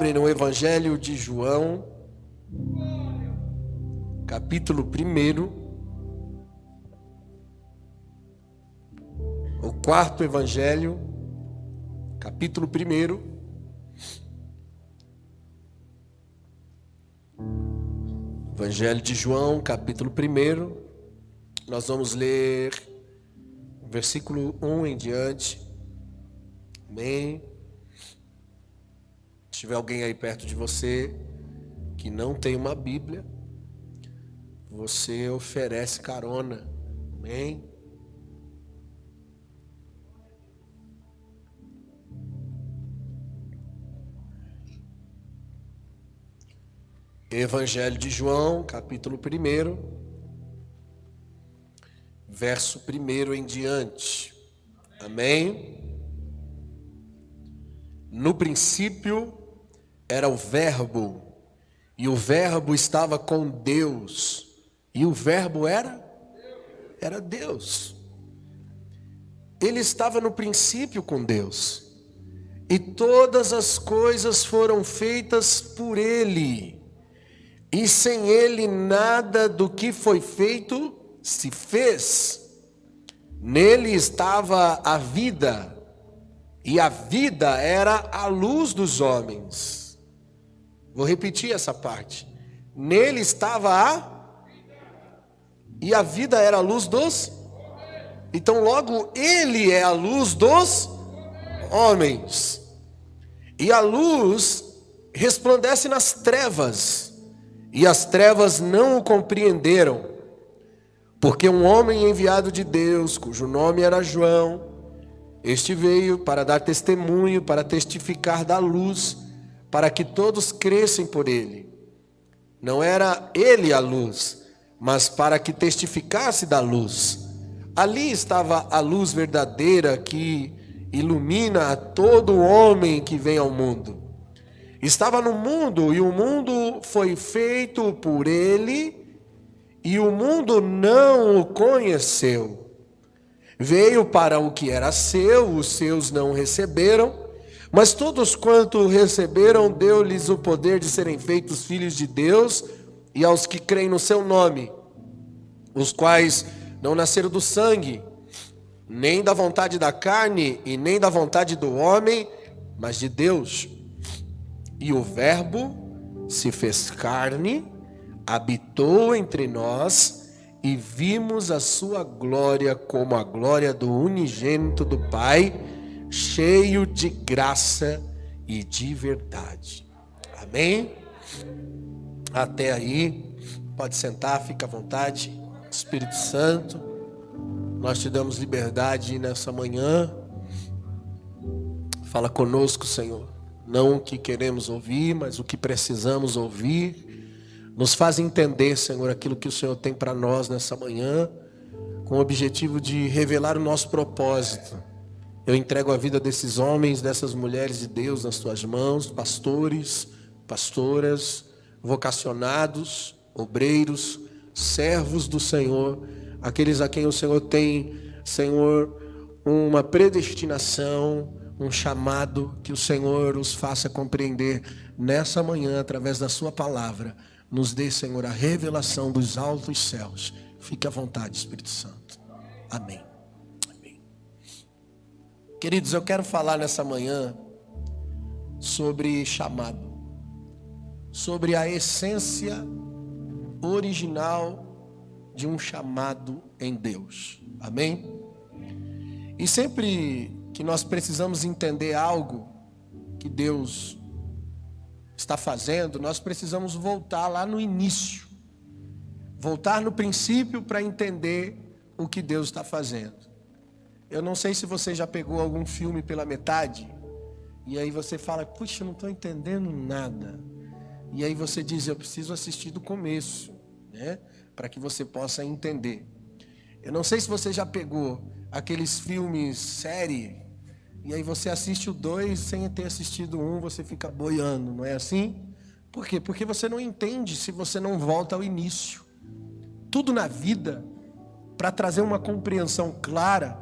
abre no Evangelho de João, capítulo 1, o quarto Evangelho, capítulo 1. Evangelho de João, capítulo 1, nós vamos ler versículo 1 em diante. Amém. Se tiver alguém aí perto de você que não tem uma Bíblia, você oferece carona. Amém. Evangelho de João, capítulo 1, verso 1 em diante. Amém. No princípio era o Verbo, e o Verbo estava com Deus, e o Verbo era Deus. Ele estava no princípio com Deus, e todas as coisas foram feitas por Ele, e sem Ele nada do que foi feito se fez. Nele estava a vida, e a vida era a luz dos homens. Vou repetir essa parte. Nele estava e a vida era a luz dos. Então logo Ele é a luz dos homens. E a luz resplandece nas trevas, e as trevas não o compreenderam. Porque um homem enviado de Deus, cujo nome era João, este veio para dar testemunho, para testificar da luz, para que todos crescem por ele. Não era ele a luz, mas para que testificasse da luz. Ali estava a luz verdadeira que ilumina a todo homem que vem ao mundo. Estava no mundo, e o mundo foi feito por ele, e o mundo não o conheceu. Veio para o que era seu, os seus não o receberam, mas todos quanto receberam, deu-lhes o poder de serem feitos filhos de Deus, e aos que creem no seu nome, os quais não nasceram do sangue, nem da vontade da carne, e nem da vontade do homem, mas de Deus. E o Verbo se fez carne, habitou entre nós, e vimos a sua glória como a glória do unigênito do Pai, cheio de graça e de verdade. Amém? Até aí, pode sentar, fica à vontade. Espírito Santo, nós te damos liberdade nessa manhã. Fala conosco, Senhor. Não o que queremos ouvir, mas o que precisamos ouvir. Nos faz entender, Senhor, aquilo que o Senhor tem para nós nessa manhã, com o objetivo de revelar o nosso propósito. Eu entrego a vida desses homens, dessas mulheres de Deus nas tuas mãos, pastores, pastoras, vocacionados, obreiros, servos do Senhor, aqueles a quem o Senhor tem, Senhor, uma predestinação, um chamado, que o Senhor os faça compreender nessa manhã, através da sua palavra. Nos dê, Senhor, a revelação dos altos céus. Fique à vontade, Espírito Santo. Amém. Amém. Queridos, eu quero falar nessa manhã sobre chamado, sobre a essência original de um chamado em Deus. Amém? E sempre que nós precisamos entender algo que Deus está fazendo, nós precisamos voltar lá no início, voltar no princípio para entender o que Deus está fazendo. Eu não sei se você já pegou algum filme pela metade, e aí você fala, puxa, eu não estou entendendo nada. E aí você diz, eu preciso assistir do começo, né? Para que você possa entender. Eu não sei se você já pegou aqueles filmes, série, e aí você assiste o 2 sem ter assistido o 1, você fica boiando, não é assim? Por quê? Porque você não entende se você não volta ao início. Tudo na vida, para trazer uma compreensão clara,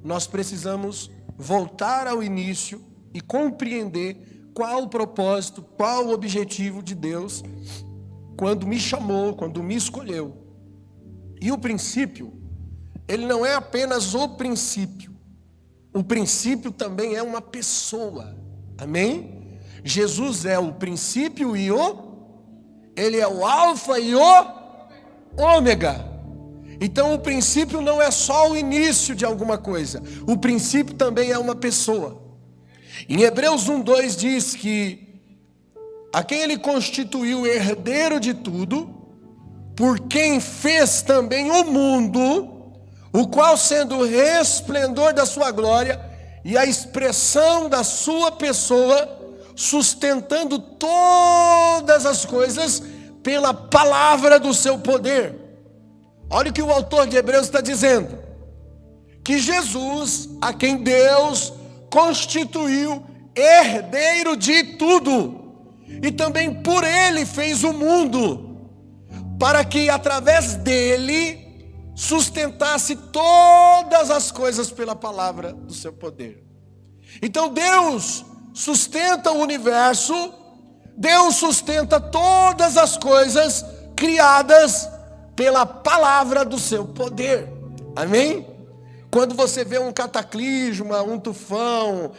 nós precisamos voltar ao início e compreender qual o propósito, qual o objetivo de Deus quando me chamou, quando me escolheu. E o princípio, ele não é apenas o princípio também é uma pessoa, amém? Jesus é o princípio e ele é o alfa e o ômega. Então o princípio não é só o início de alguma coisa, o princípio também é uma pessoa. Em Hebreus 1:2 diz que a quem ele constituiu herdeiro de tudo, por quem fez também o mundo, o qual sendo o resplendor da sua glória e a expressão da sua pessoa, sustentando todas as coisas pela palavra do seu poder. Olha o que o autor de Hebreus está dizendo, que Jesus, a quem Deus constituiu herdeiro de tudo, e também por ele fez o mundo, para que através dele sustentasse todas as coisas pela palavra do seu poder. Então Deus sustenta o universo, Deus sustenta todas as coisas criadas pela palavra do seu poder, amém? Quando você vê um cataclisma, um tufão,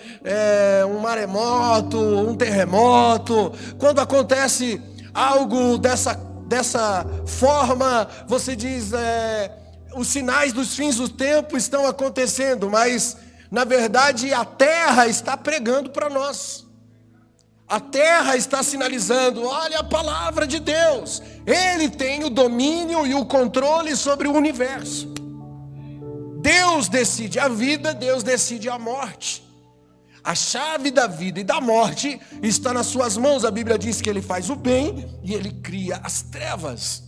um maremoto, um terremoto, quando acontece algo dessa forma, você diz, os sinais dos fins do tempo estão acontecendo, mas na verdade a terra está pregando para nós. A terra está sinalizando, olha a palavra de Deus, Ele tem o domínio e o controle sobre o universo. Deus decide a vida, Deus decide a morte. A chave da vida e da morte está nas suas mãos. A Bíblia diz que Ele faz o bem e Ele cria as trevas.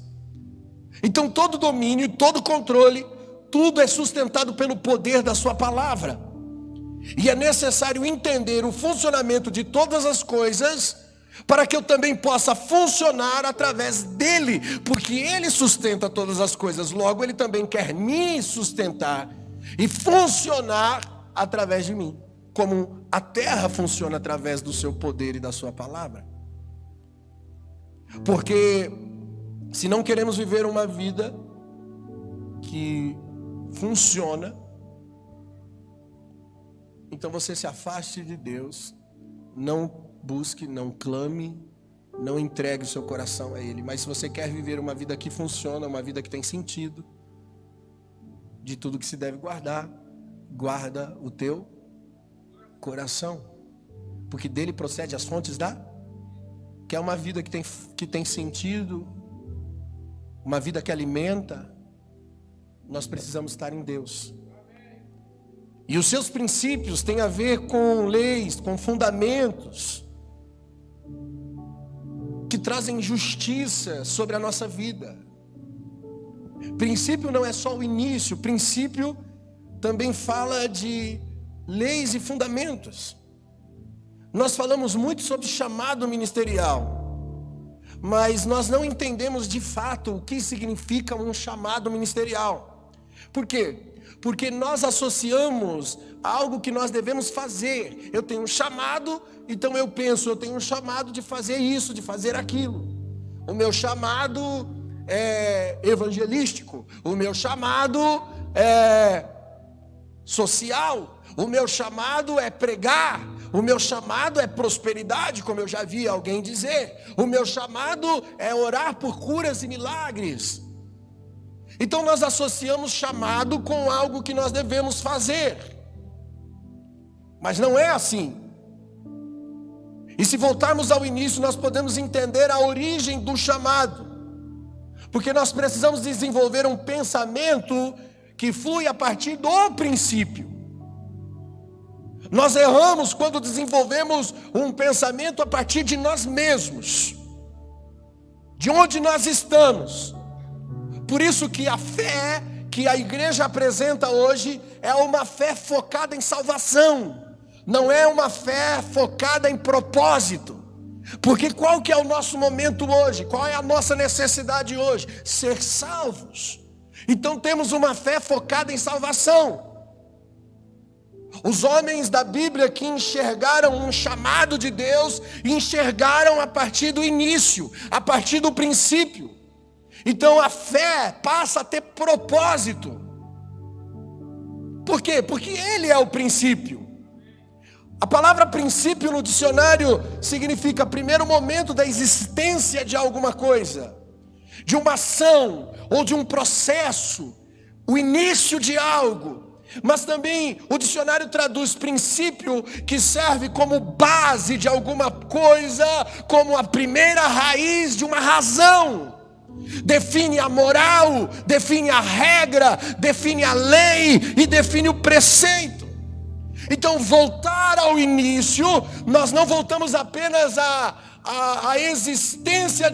Então todo domínio, todo controle, tudo é sustentado pelo poder da sua palavra. E é necessário entender o funcionamento de todas as coisas, para que eu também possa funcionar através dele, porque ele sustenta todas as coisas, logo ele também quer me sustentar e funcionar através de mim, como a terra funciona através do seu poder e da sua palavra. Porque se não queremos viver uma vida que funciona, então você se afaste de Deus, não busque, não clame, não entregue o seu coração a Ele. Mas se você quer viver uma vida que funciona, uma vida que tem sentido, de tudo que se deve guardar, guarda o teu coração, porque dele procede as fontes que é uma vida que tem sentido, uma vida que alimenta. Nós precisamos estar em Deus. E os seus princípios têm a ver com leis, com fundamentos que trazem justiça sobre a nossa vida. Princípio não é só o início, princípio também fala de leis e fundamentos. Nós falamos muito sobre chamado ministerial, mas nós não entendemos de fato o que significa um chamado ministerial. Por quê? Porque nós associamos algo que nós devemos fazer. Eu tenho um chamado, então eu penso, eu tenho um chamado de fazer isso, de fazer aquilo. O meu chamado é evangelístico, o meu chamado é social, o meu chamado é pregar, o meu chamado é prosperidade, como eu já vi alguém dizer, o meu chamado é orar por curas e milagres. Então nós associamos chamado com algo que nós devemos fazer, mas não é assim. E se voltarmos ao início, nós podemos entender a origem do chamado, porque nós precisamos desenvolver um pensamento que flui a partir do princípio. Nós erramos quando desenvolvemos um pensamento a partir de nós mesmos, de onde nós estamos. Por isso que a fé que a igreja apresenta hoje é uma fé focada em salvação, não é uma fé focada em propósito. Porque qual que é o nosso momento hoje? Qual é a nossa necessidade hoje? Ser salvos. Então temos uma fé focada em salvação. Os homens da Bíblia que enxergaram um chamado de Deus, enxergaram a partir do início, a partir do princípio. Então a fé passa a ter propósito. Por quê? Porque Ele é o princípio. A palavra princípio no dicionário significa primeiro momento da existência de alguma coisa, de uma ação ou de um processo, o início de algo. Mas também o dicionário traduz princípio, que serve como base de alguma coisa, como a primeira raiz de uma razão. Define a moral, define a regra, define a lei e define o preceito. Então, voltar ao início, nós não voltamos apenas a existência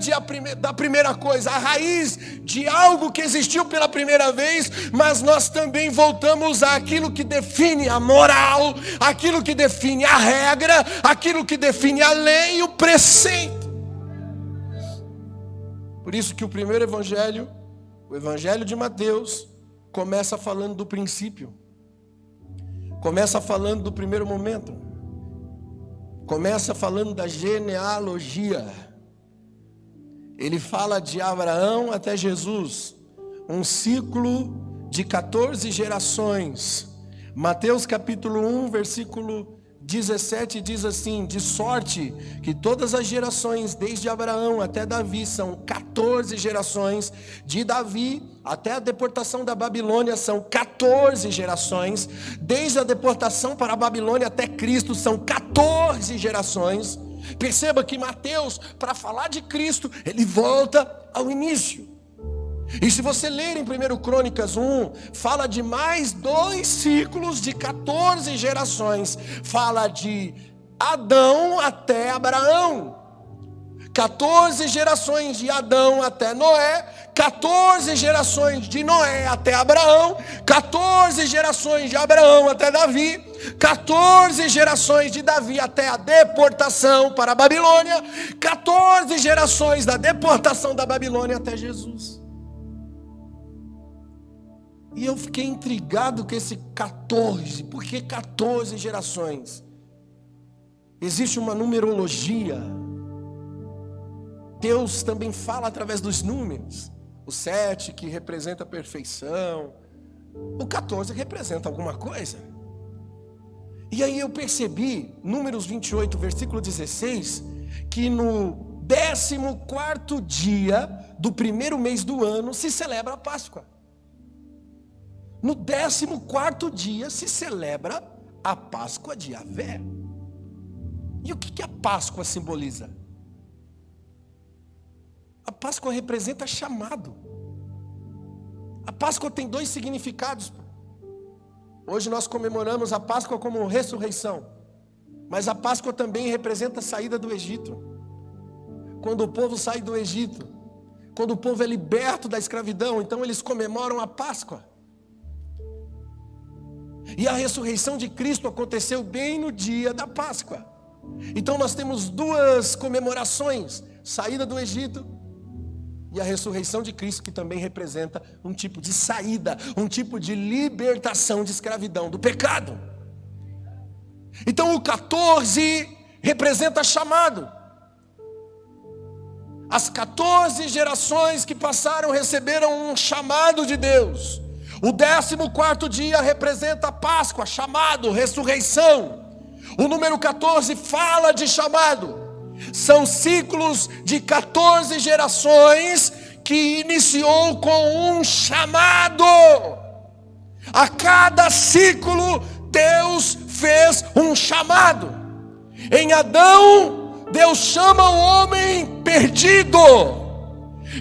da primeira coisa, a raiz de algo que existiu pela primeira vez, mas nós também voltamos àquilo que define a moral, aquilo que define a regra, aquilo que define a lei e o preceito. Por isso que o primeiro evangelho, o evangelho de Mateus, começa falando do princípio, começa falando do primeiro momento, começa falando da genealogia. Ele fala de Abraão até Jesus, um ciclo de 14 gerações. Mateus capítulo 1, versículo 17 diz assim: de sorte que todas as gerações desde Abraão até Davi são 14 gerações, de Davi até a deportação da Babilônia são 14 gerações, desde a deportação para a Babilônia até Cristo são 14 gerações. Perceba que Mateus, para falar de Cristo, ele volta ao início. E se você ler em 1 Crônicas 1, fala de mais 2 ciclos de 14 gerações. Fala de Adão até Abraão. 14 gerações de Adão até Noé, 14 gerações de Noé até Abraão, 14 gerações de Abraão até Davi, 14 gerações de Davi até a deportação para a Babilônia, 14 gerações da deportação da Babilônia até Jesus. E eu fiquei intrigado com esse 14, por que 14 gerações? Existe uma numerologia. Deus também fala através dos números. O 7 que representa a perfeição, o 14 que representa alguma coisa. E aí eu percebi, Números 28, versículo 16, que no 14º dia do primeiro mês do ano se celebra a Páscoa. No 14º dia se celebra a Páscoa de Yahvé. E o que a Páscoa simboliza? A Páscoa representa chamado. A Páscoa tem 2 significados. Hoje nós comemoramos a Páscoa como ressurreição, mas a Páscoa também representa a saída do Egito. Quando o povo sai do Egito, quando o povo é liberto da escravidão, então eles comemoram a Páscoa. E a ressurreição de Cristo aconteceu bem no dia da Páscoa. Então nós temos 2 comemorações: saída do Egito e a ressurreição de Cristo, que também representa um tipo de saída, um tipo de libertação de escravidão, do pecado. Então o 14 representa chamado. As 14 gerações que passaram receberam um chamado de Deus. O 14º dia representa a Páscoa, chamado, ressurreição. O número 14 fala de chamado. São ciclos de 14 gerações que iniciou com um chamado. A cada ciclo Deus fez um chamado. Em Adão, Deus chama o homem perdido.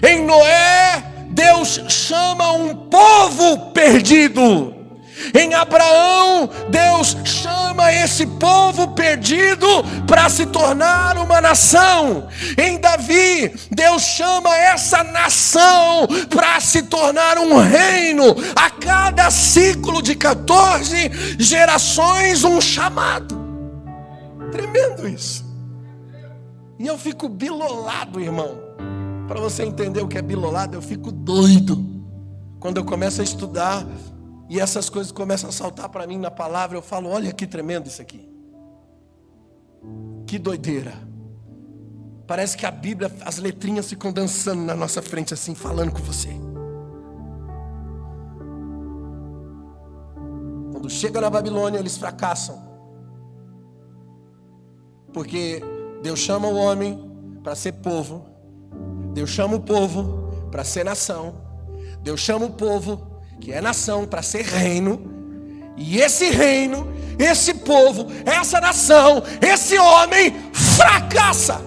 Em Noé, Deus chama um povo perdido. Em Abraão, Deus chama esse povo perdido para se tornar uma nação. Em Davi, Deus chama essa nação para se tornar um reino. A cada ciclo de 14 gerações, um chamado. Tremendo isso. E eu fico bilolado, irmão. Para você entender o que é bilolado, eu fico doido quando eu começo a estudar E essas coisas começam a saltar para mim na palavra. Eu falo, olha que tremendo isso aqui. Que doideira. Parece que a Bíblia, as letrinhas ficam dançando na nossa frente assim, falando com você. Quando chega na Babilônia, eles fracassam. Porque Deus chama o homem para ser povo. Deus chama o povo para ser nação. Deus chama o povo, que é nação, para ser reino. E esse reino, esse povo, essa nação, esse homem fracassa.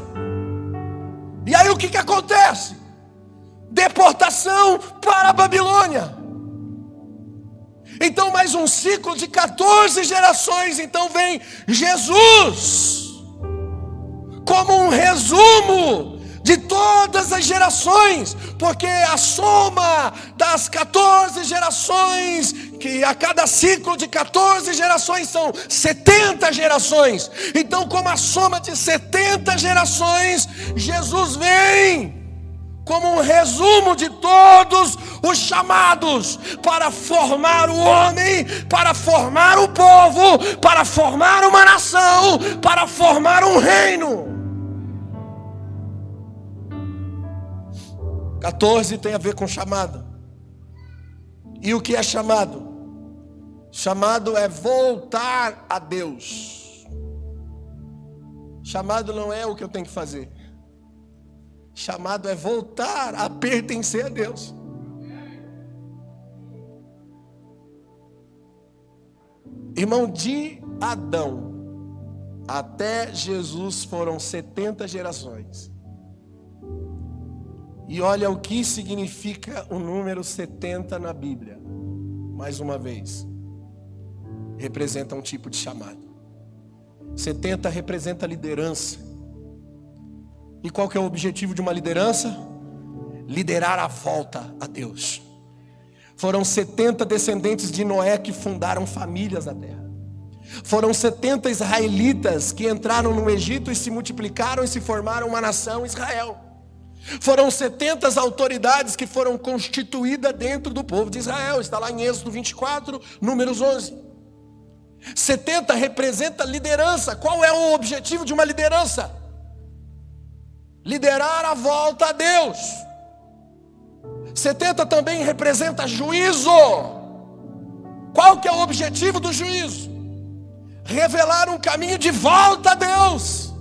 E aí o que acontece? Deportação para a Babilônia. Então mais um ciclo de 14 gerações. Então vem Jesus como um resumo de todas as gerações, porque a soma das 14 gerações, que a cada ciclo de 14 gerações são 70 gerações. Então, como a soma de 70 gerações, Jesus vem como um resumo de todos os chamados para formar o homem, para formar o povo, para formar uma nação, para formar um reino. 14 tem a ver com chamado. E o que é chamado? Chamado é voltar a Deus. Chamado não é o que eu tenho que fazer. Chamado é voltar a pertencer a Deus. Irmão, de Adão até Jesus foram 70 gerações. E olha o que significa o número 70 na Bíblia. Mais uma vez, representa um tipo de chamado. 70 representa liderança. E qual que é o objetivo de uma liderança? Liderar a volta a Deus. Foram 70 descendentes de Noé que fundaram famílias na terra. Foram 70 israelitas que entraram no Egito e se multiplicaram e se formaram uma nação, Israel. Foram 70 autoridades que foram constituídas dentro do povo de Israel. Está lá em Êxodo 24, números 11. 70 representa liderança. Qual é o objetivo de uma liderança? Liderar a volta a Deus. 70 também representa juízo. Qual que é o objetivo do juízo? Revelar um caminho de volta a Deus.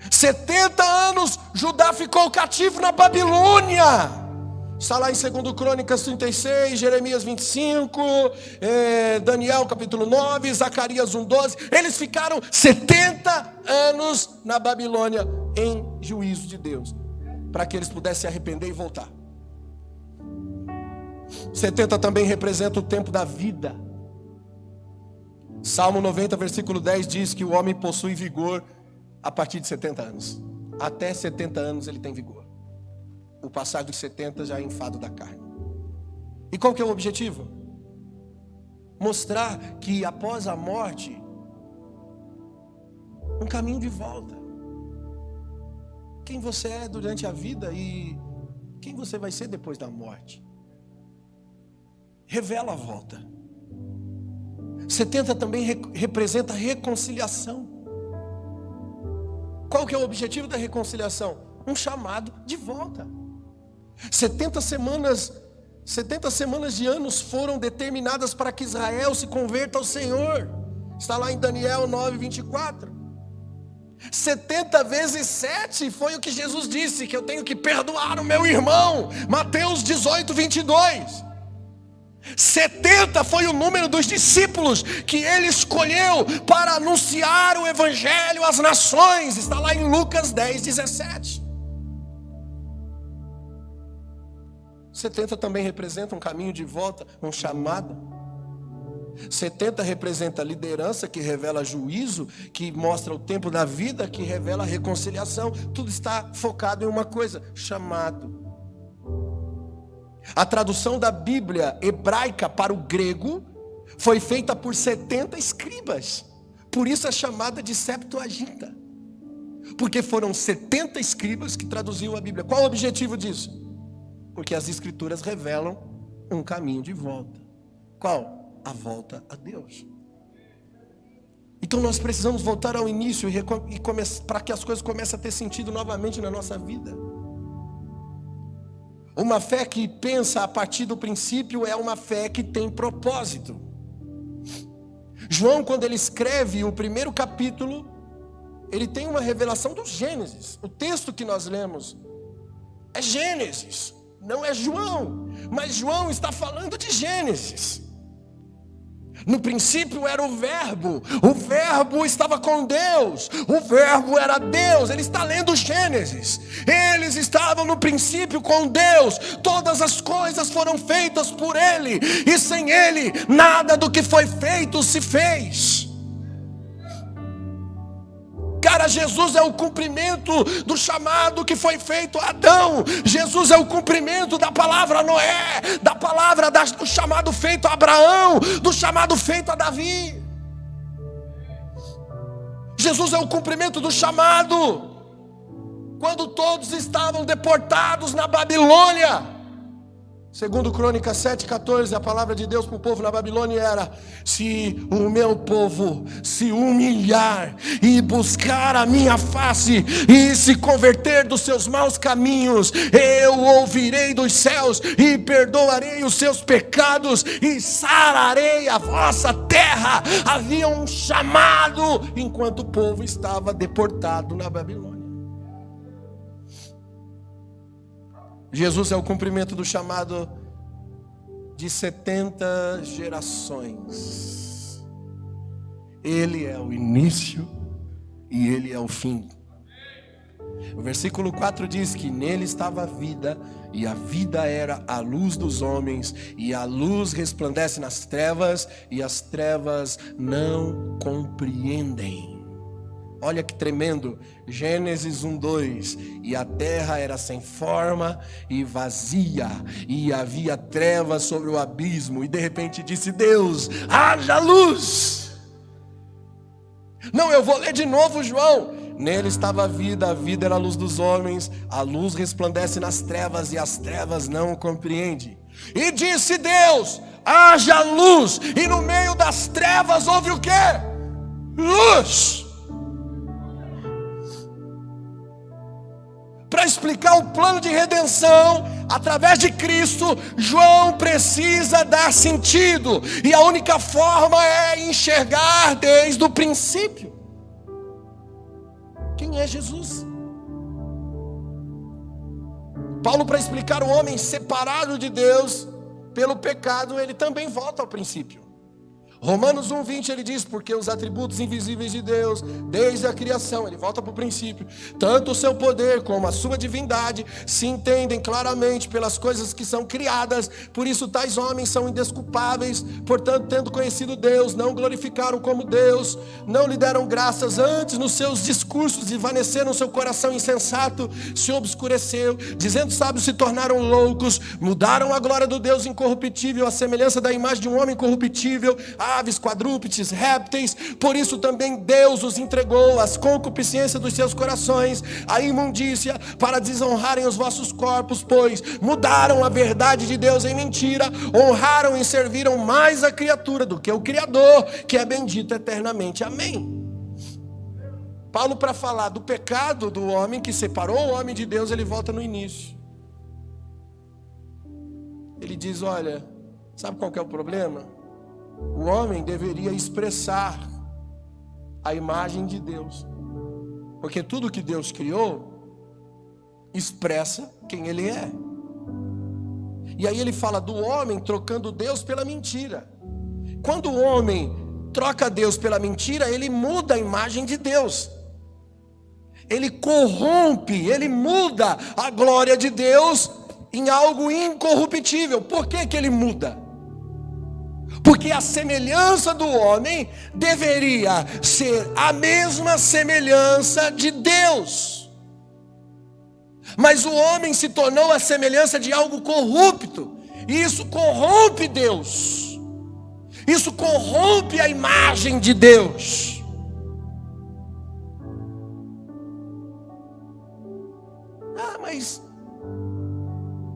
70 anos Judá ficou cativo na Babilônia. Está lá em 2 Crônicas 36, Jeremias 25, Daniel capítulo 9, Zacarias 1:12. Eles ficaram 70 anos na Babilônia em juízo de Deus, para que eles pudessem se arrepender e voltar. 70 também representa o tempo da vida. Salmo 90, versículo 10 diz que o homem possui vigor a partir de 70 anos. Até 70 anos ele tem vigor. O passar dos 70 já é enfado da carne. E qual que é o objetivo? Mostrar que após a morte, um caminho de volta. Quem você é durante a vida e quem você vai ser depois da morte. Revela a volta. 70 também representa reconciliação. Qual que é o objetivo da reconciliação? Um chamado de volta. 70 semanas de anos foram determinadas para que Israel se converta ao Senhor. Está lá em Daniel 9, 24. 70 vezes 7 foi o que Jesus disse, que eu tenho que perdoar o meu irmão. Mateus 18, 22. 70 foi o número dos discípulos que ele escolheu para anunciar o evangelho às nações. Está lá em Lucas 10, 17. 70 também representa um caminho de volta, um chamado. 70 representa liderança, que revela juízo, que mostra o tempo da vida, que revela reconciliação. Tudo está focado em uma coisa: chamado. A tradução da Bíblia hebraica para o grego foi feita por 70 escribas. Por isso é chamada de Septuaginta. Porque foram 70 escribas que traduziam a Bíblia. Qual o objetivo disso? Porque as escrituras revelam um caminho de volta. Qual? A volta a Deus. Então nós precisamos voltar ao início para que as coisas comecem a ter sentido novamente na nossa vida. Uma fé que pensa a partir do princípio é uma fé que tem propósito. João, quando ele escreve o primeiro capítulo, ele tem uma revelação do Gênesis. O texto que nós lemos é Gênesis, não é João. Mas João está falando de Gênesis. No princípio era o verbo estava com Deus, o verbo era Deus. Ele está lendo Gênesis. Eles estavam no princípio com Deus, todas as coisas foram feitas por Ele, e sem Ele nada do que foi feito se fez. Cara, Jesus é o cumprimento do chamado que foi feito a Adão. Jesus é o cumprimento da palavra a Noé, da palavra do chamado feito a Abraão, do chamado feito a Davi. Jesus é o cumprimento do chamado quando todos estavam deportados na Babilônia. Segundo Crônicas 7,14, a palavra de Deus para o povo na Babilônia era: se o meu povo se humilhar e buscar a minha face e se converter dos seus maus caminhos, eu ouvirei dos céus e perdoarei os seus pecados e sararei a vossa terra. Havia um chamado enquanto o povo estava deportado na Babilônia. Jesus é o cumprimento do chamado de 70 gerações. Ele é o início e Ele é o fim. O versículo 4 diz que nele estava a vida, e a vida era a luz dos homens, e a luz resplandece nas trevas, e as trevas não compreendem. Olha que tremendo, Gênesis 1:2, e a terra era sem forma e vazia, e havia trevas sobre o abismo, e de repente disse Deus: haja luz. Não, eu vou ler de novo, João. Nele estava a vida era a luz dos homens, a luz resplandece nas trevas, e as trevas não compreendem. E disse Deus: haja luz, e no meio das trevas houve o quê? Luz. Para explicar o plano de redenção através de Cristo, João precisa dar sentido, e a única forma é enxergar desde o princípio. Quem é Jesus? Paulo, para explicar o homem separado de Deus pelo pecado, ele também volta ao princípio. Romanos 1:20 ele diz: porque os atributos invisíveis de Deus, desde a criação, ele volta para o princípio, tanto o seu poder como a sua divindade se entendem claramente pelas coisas que são criadas, por isso tais homens são indesculpáveis. Portanto, tendo conhecido Deus, não glorificaram como Deus, não lhe deram graças, antes nos seus discursos envaneceram seu coração insensato, se obscureceu, dizendo sábios se tornaram loucos, mudaram a glória do Deus incorruptível, a semelhança da imagem de um homem corruptível, aves, quadrúpedes, répteis. Por isso também Deus os entregou às concupiscências dos seus corações, à imundícia, para desonrarem os vossos corpos, pois mudaram a verdade de Deus em mentira, honraram e serviram mais a criatura do que o Criador, que é bendito eternamente. Amém. Paulo, para falar do pecado do homem que separou o homem de Deus, ele volta no início. Ele diz: olha, sabe qual que é o problema? O homem deveria expressar a imagem de Deus, porque tudo que Deus criou expressa quem Ele é. E aí ele fala do homem trocando Deus pela mentira. Quando o homem troca Deus pela mentira, ele muda a imagem de Deus, ele corrompe, ele muda a glória de Deus em algo incorruptível. Por que que ele muda? Porque a semelhança do homem deveria ser a mesma semelhança de Deus. Mas o homem se tornou a semelhança de algo corrupto, e isso corrompe Deus. Isso corrompe a imagem de Deus.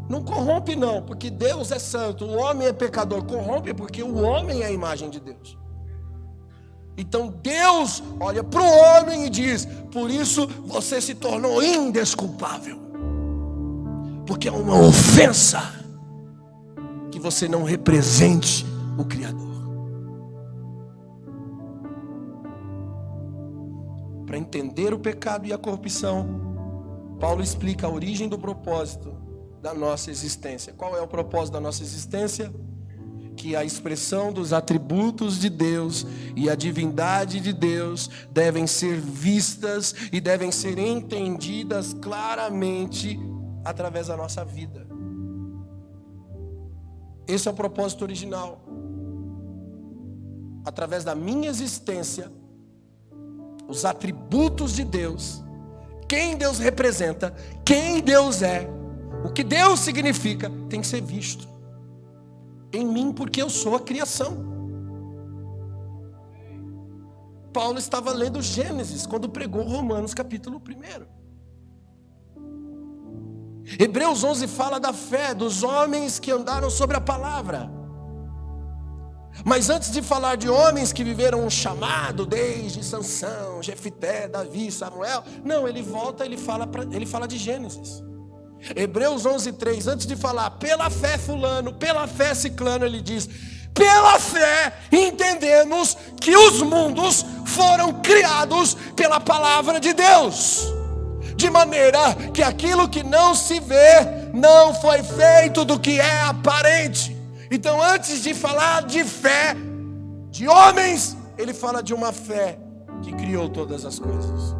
Não corrompe não, porque Deus é santo, o homem é pecador. Corrompe porque o homem é a imagem de Deus. Então Deus olha para o homem e diz: por isso você se tornou indesculpável. Porque é uma ofensa que você não represente o Criador. Para entender o pecado e a corrupção, Paulo explica a origem do propósito da nossa existência. Qual é o propósito da nossa existência? Que a expressão dos atributos de Deus e a divindade de Deus devem ser vistas e devem ser entendidas claramente através da nossa vida. Esse é o propósito original. Através da minha existência, os atributos de Deus, quem Deus representa, quem Deus é, o que Deus significa, tem que ser visto em mim, porque eu sou a criação. Paulo estava lendo Gênesis quando pregou Romanos capítulo 1. Hebreus 11 fala da fé dos homens que andaram sobre a palavra. Mas antes de falar de homens que viveram um chamado, desde Sansão, Jefité, Davi, Samuel, não, ele volta, ele fala de Gênesis. Hebreus 11:3, antes de falar pela fé fulano, pela fé ciclano, ele diz: pela fé entendemos que os mundos foram criados pela palavra de Deus, de maneira que aquilo que não se vê não foi feito do que é aparente. Então, antes de falar de fé de homens, ele fala de uma fé que criou todas as coisas.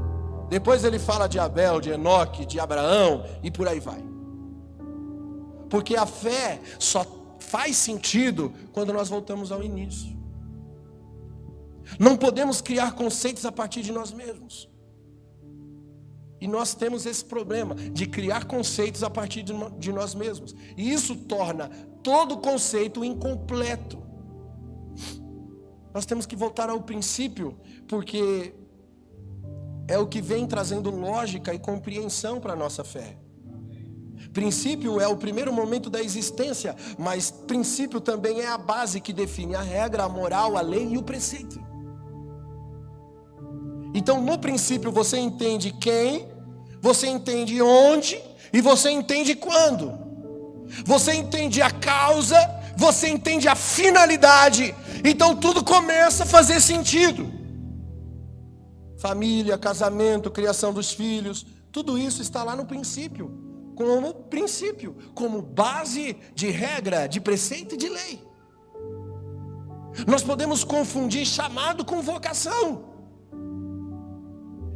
Depois ele fala de Abel, de Enoque, de Abraão e por aí vai. Porque a fé só faz sentido quando nós voltamos ao início. Não podemos criar conceitos a partir de nós mesmos. E nós temos esse problema de criar conceitos a partir de nós mesmos. E isso torna todo conceito incompleto. Nós temos que voltar ao princípio, porque é o que vem trazendo lógica e compreensão para a nossa fé. Princípio é o primeiro momento da existência, mas princípio também é a base que define a regra, a moral, a lei e o preceito. Então, no princípio, você entende quem, você entende onde e você entende quando. Você entende a causa, você entende a finalidade. Então, tudo começa a fazer sentido. Família, casamento, criação dos filhos, tudo isso está lá no princípio, como base de regra, de preceito e de lei. Nós podemos confundir chamado com vocação.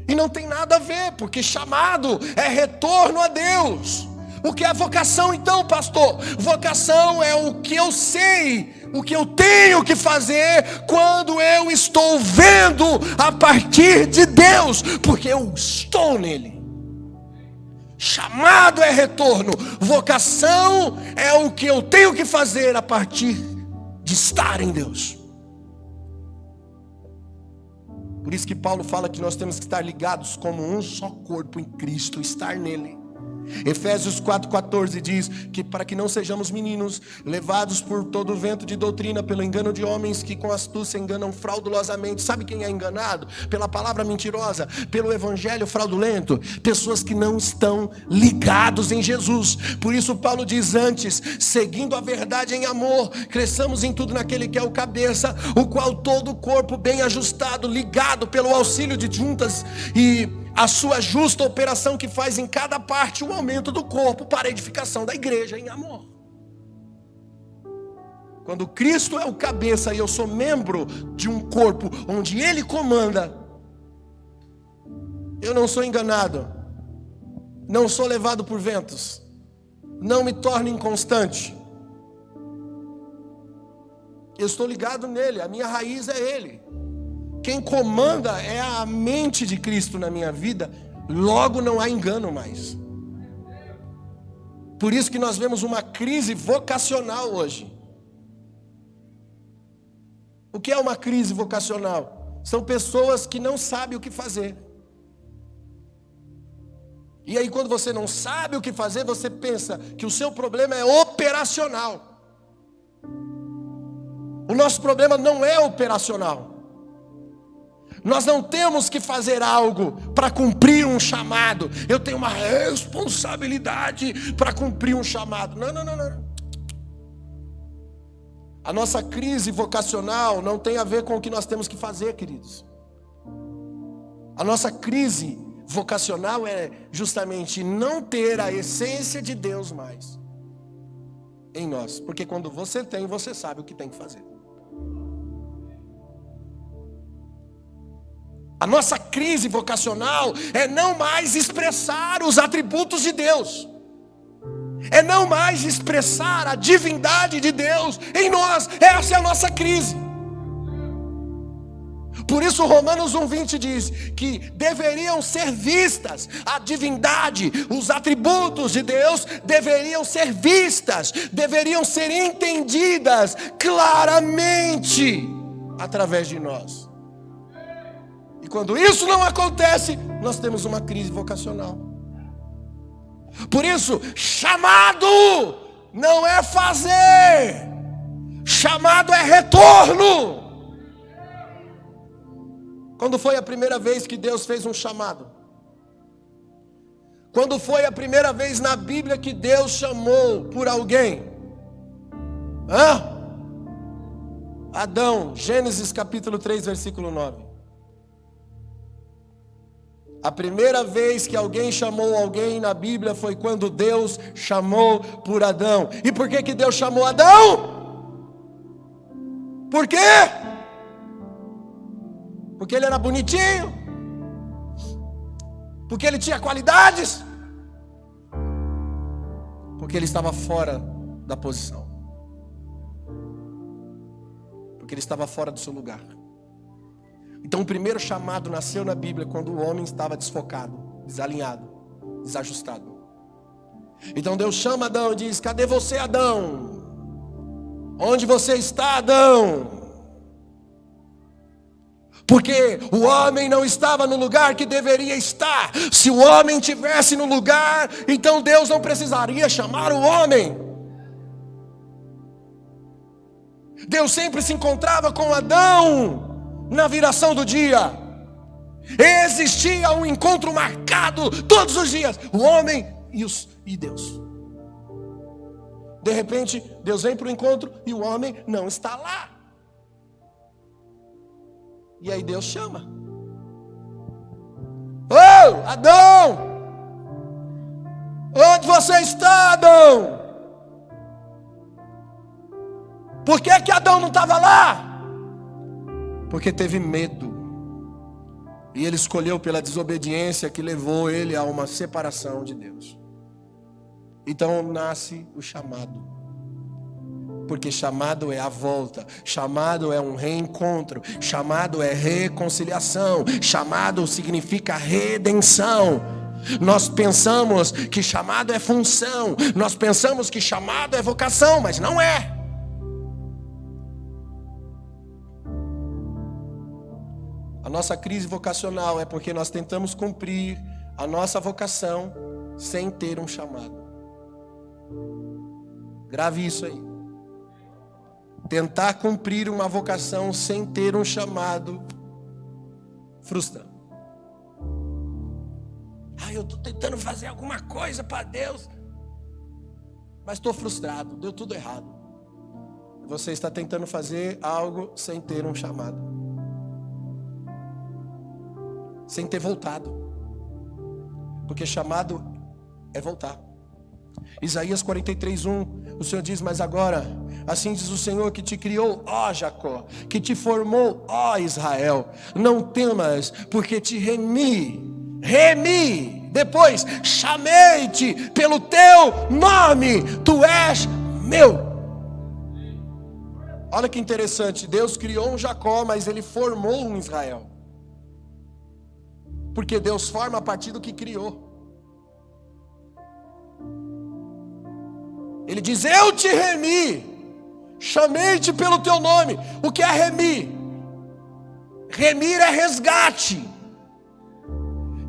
E não tem nada a ver, porque chamado é retorno a Deus. O que é vocação então, pastor? Vocação é o que eu sei, o que eu tenho que fazer quando eu estou vendo a partir de Deus, porque eu estou nele. Chamado é retorno, vocação é o que eu tenho que fazer a partir de estar em Deus. Por isso que Paulo fala que nós temos que estar ligados como um só corpo em Cristo, estar nele. Efésios 4,14 diz que para que não sejamos meninos, levados por todo vento de doutrina, pelo engano de homens que com astúcia enganam fraudulosamente. Sabe quem é enganado? Pela palavra mentirosa, pelo evangelho fraudulento. Pessoas que não estão ligados em Jesus. Por isso Paulo diz antes: seguindo a verdade em amor, cresçamos em tudo naquele que é o cabeça, o qual todo o corpo bem ajustado, ligado pelo auxílio de juntas e a sua justa operação que faz em cada parte o aumento do corpo para a edificação da igreja em amor. Quando Cristo é o cabeça e eu sou membro de um corpo onde Ele comanda, eu não sou enganado, não sou levado por ventos, não me torno inconstante. Eu estou ligado nele, a minha raiz é Ele. Quem comanda é a mente de Cristo na minha vida, logo não há engano mais. Por isso que nós vemos uma crise vocacional hoje. O que é uma crise vocacional? São pessoas que não sabem o que fazer. E aí quando você não sabe o que fazer, você pensa que o seu problema é operacional. O nosso problema não é operacional. Nós não temos que fazer algo para cumprir um chamado. Eu tenho uma responsabilidade para cumprir um chamado. Não. A nossa crise vocacional não tem a ver com o que nós temos que fazer, queridos. A nossa crise vocacional é justamente não ter a essência de Deus mais em nós. Porque quando você tem, você sabe o que tem que fazer. A nossa crise vocacional é não mais expressar os atributos de Deus. É não mais expressar a divindade de Deus em nós. Essa é a nossa crise. Por isso Romanos 1:20 diz que deveriam ser vistas a divindade, os atributos de Deus deveriam ser vistas, deveriam ser entendidas claramente através de nós. E quando isso não acontece, nós temos uma crise vocacional. Por isso, chamado não é fazer, chamado é retorno. Quando foi a primeira vez que Deus fez um chamado? Quando foi a primeira vez na Bíblia que Deus chamou por alguém? Adão, Gênesis capítulo 3, versículo 9. A primeira vez que alguém chamou alguém na Bíblia foi quando Deus chamou por Adão. E por que Deus chamou Adão? Por quê? Porque ele era bonitinho? Porque ele tinha qualidades? Porque ele estava fora da posição. Porque ele estava fora do seu lugar. Então o primeiro chamado nasceu na Bíblia quando o homem estava desfocado, desalinhado, desajustado. Então Deus chama Adão e diz: cadê você, Adão? Onde você está, Adão? Porque o homem não estava no lugar que deveria estar. Se o homem estivesse no lugar, então Deus não precisaria chamar o homem. Deus sempre se encontrava com Adão na viração do dia. Existia um encontro marcado todos os dias, o homem e Deus. De repente, Deus vem para o encontro e o homem não está lá. E aí Deus chama: ô Adão, onde você está, Adão? Por que Adão não estava lá? Porque teve medo. E ele escolheu pela desobediência que levou ele a uma separação de Deus. Então nasce o chamado. Porque chamado é a volta, chamado é um reencontro, chamado é reconciliação, chamado significa redenção. Nós pensamos que chamado é função, nós pensamos que chamado é vocação, mas não é. A nossa crise vocacional é porque nós tentamos cumprir a nossa vocação sem ter um chamado. Grave isso aí. Tentar cumprir uma vocação sem ter um chamado frustra. Eu estou tentando fazer alguma coisa para Deus, mas estou frustrado, deu tudo errado. Você está tentando fazer algo sem ter um chamado, sem ter voltado. Porque chamado é voltar. Isaías 43:1, o Senhor diz: mas agora, assim diz o Senhor que te criou, ó Jacó, que te formou, ó Israel, não temas, porque te remi, depois chamei-te pelo teu nome, tu és meu. Olha que interessante, Deus criou um Jacó, mas ele formou um Israel. Porque Deus forma a partir do que criou. Ele diz: eu te remi, chamei-te pelo teu nome. O que é remir? Remir é resgate.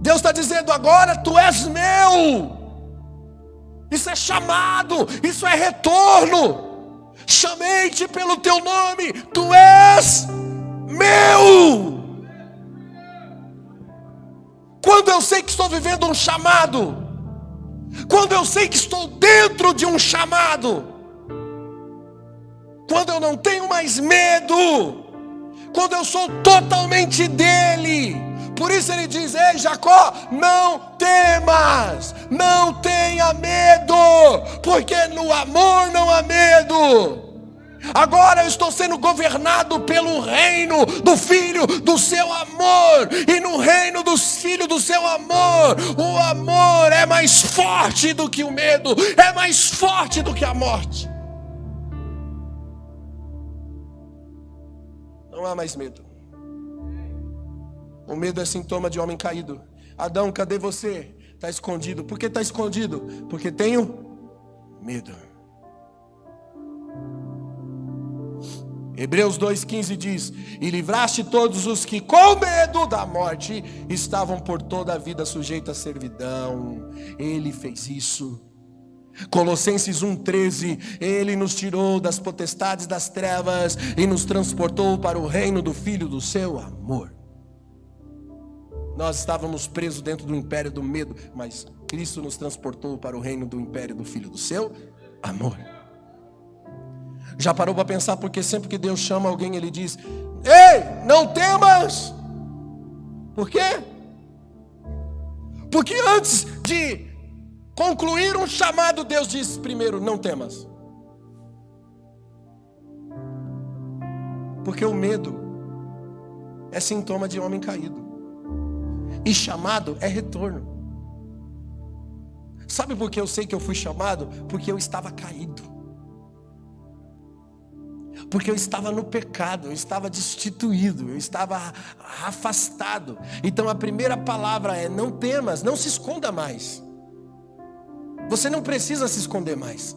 Deus está dizendo: agora tu és meu. Isso é chamado, isso é retorno. Chamei-te pelo teu nome, tu és meu. Quando eu sei que estou vivendo um chamado, quando eu sei que estou dentro de um chamado, quando eu não tenho mais medo, quando eu sou totalmente dele. Por isso ele diz: ei Jacó, não temas, não tenha medo, porque no amor não há medo. Agora eu estou sendo governado pelo reino do Filho do seu amor. E no reino dos filhos do seu amor, o amor é mais forte do que o medo, é mais forte do que a morte. Não há mais medo. O medo é sintoma de homem caído. Adão, cadê você? Está escondido. Por que está escondido? Porque tenho medo. Hebreus 2,15 diz: e livraste todos os que com medo da morte estavam por toda a vida sujeitos à servidão. Ele fez isso. Colossenses 1,13: ele nos tirou das potestades das trevas e nos transportou para o reino do Filho do seu amor. Nós estávamos presos dentro do império do medo, mas Cristo nos transportou para o reino do império do Filho do seu amor. Já parou para pensar porque sempre que Deus chama alguém, Ele diz: ei, não temas. Por quê? Porque antes de concluir um chamado, Deus diz primeiro: não temas. Porque o medo é sintoma de homem caído. E chamado é retorno. Sabe por que eu sei que eu fui chamado? Porque eu estava caído. Porque eu estava no pecado, eu estava destituído, eu estava afastado. Então a primeira palavra é: não temas, não se esconda mais. Você não precisa se esconder mais.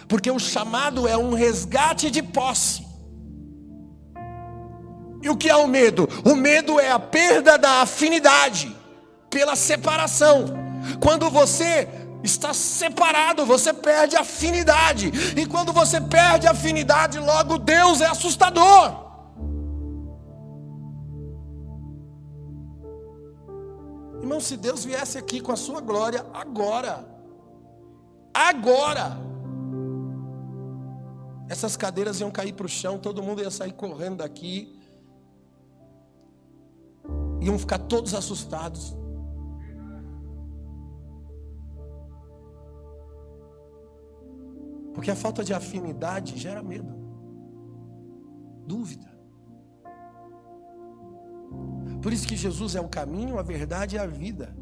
Porque o chamado é um resgate de posse. E o que é o medo? O medo é a perda da afinidade pela separação. Quando você está separado, você perde a afinidade. E quando você perde a afinidade, logo Deus é assustador. Irmão, se Deus viesse aqui com a sua glória agora, essas cadeiras iam cair para o chão, todo mundo ia sair correndo daqui, iam ficar todos assustados. Porque a falta de afinidade gera medo, dúvida. Por isso que Jesus é o caminho, a verdade e a vida.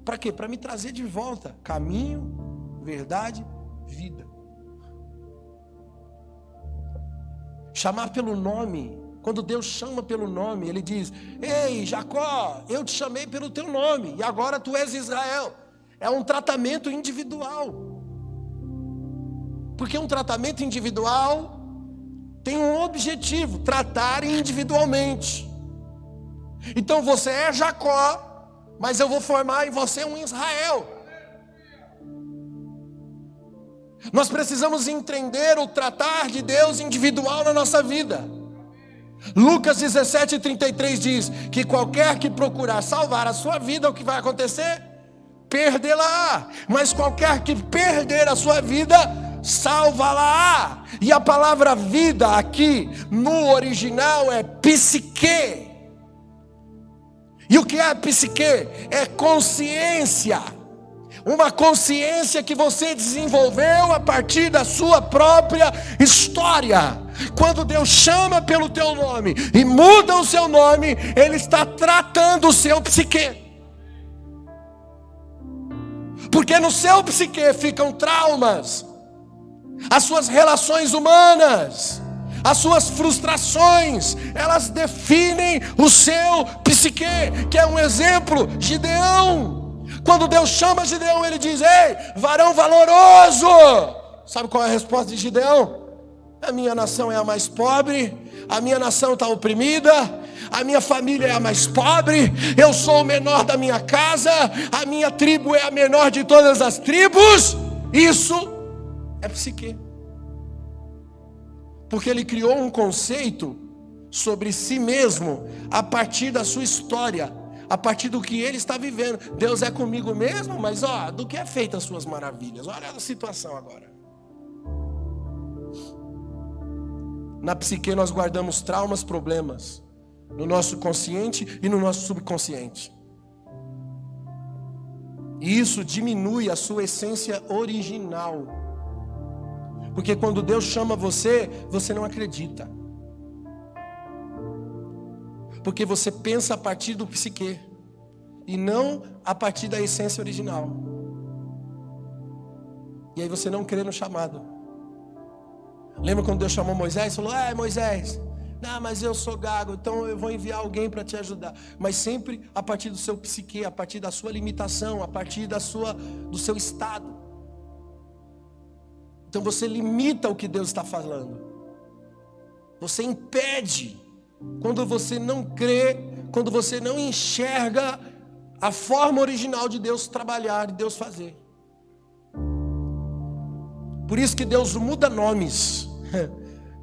Para quê? Para me trazer de volta. Caminho, verdade, vida. Chamar pelo nome. Quando Deus chama pelo nome, Ele diz: ei Jacó, eu te chamei pelo teu nome, e agora tu és Israel. É um tratamento individual. Porque um tratamento individual tem um objetivo: tratar individualmente. Então você é Jacó, mas eu vou formar em você um Israel. Nós precisamos entender o tratar de Deus individual na nossa vida. Lucas 17:33 diz que qualquer que procurar salvar a sua vida, o que vai acontecer? Perdê-la. Mas qualquer que perder a sua vida, salva-la. E a palavra vida aqui no original é psique. E o que é psique? É consciência. Uma consciência que você desenvolveu a partir da sua própria história. Quando Deus chama pelo teu nome e muda o seu nome, Ele está tratando o seu psique. Porque no seu psique ficam traumas, as suas relações humanas, as suas frustrações, elas definem o seu psique, que é um exemplo, Gideão. Quando Deus chama Gideão, Ele diz: ei, varão valoroso. Sabe qual é a resposta de Gideão? A minha nação é a mais pobre, a minha nação está oprimida, a minha família é a mais pobre, eu sou o menor da minha casa, a minha tribo é a menor de todas as tribos. Isso é psique. Porque ele criou um conceito sobre si mesmo a partir da sua história, a partir do que ele está vivendo. Deus é comigo mesmo, mas do que é feita as suas maravilhas? Olha a situação agora. Na psique nós guardamos traumas, problemas, no nosso consciente e no nosso subconsciente. E isso diminui a sua essência original. Porque quando Deus chama você, você não acredita. Porque você pensa a partir do psique e não a partir da essência original. E aí você não crê no chamado. Lembra quando Deus chamou Moisés? Falou: Moisés, não, mas eu sou gago, então eu vou enviar alguém para te ajudar. Mas sempre a partir do seu psique, a partir da sua limitação, a partir do seu estado. Então você limita o que Deus está falando. Você impede. Quando você não crê, quando você não enxerga a forma original de Deus trabalhar, de Deus fazer. Por isso que Deus muda nomes.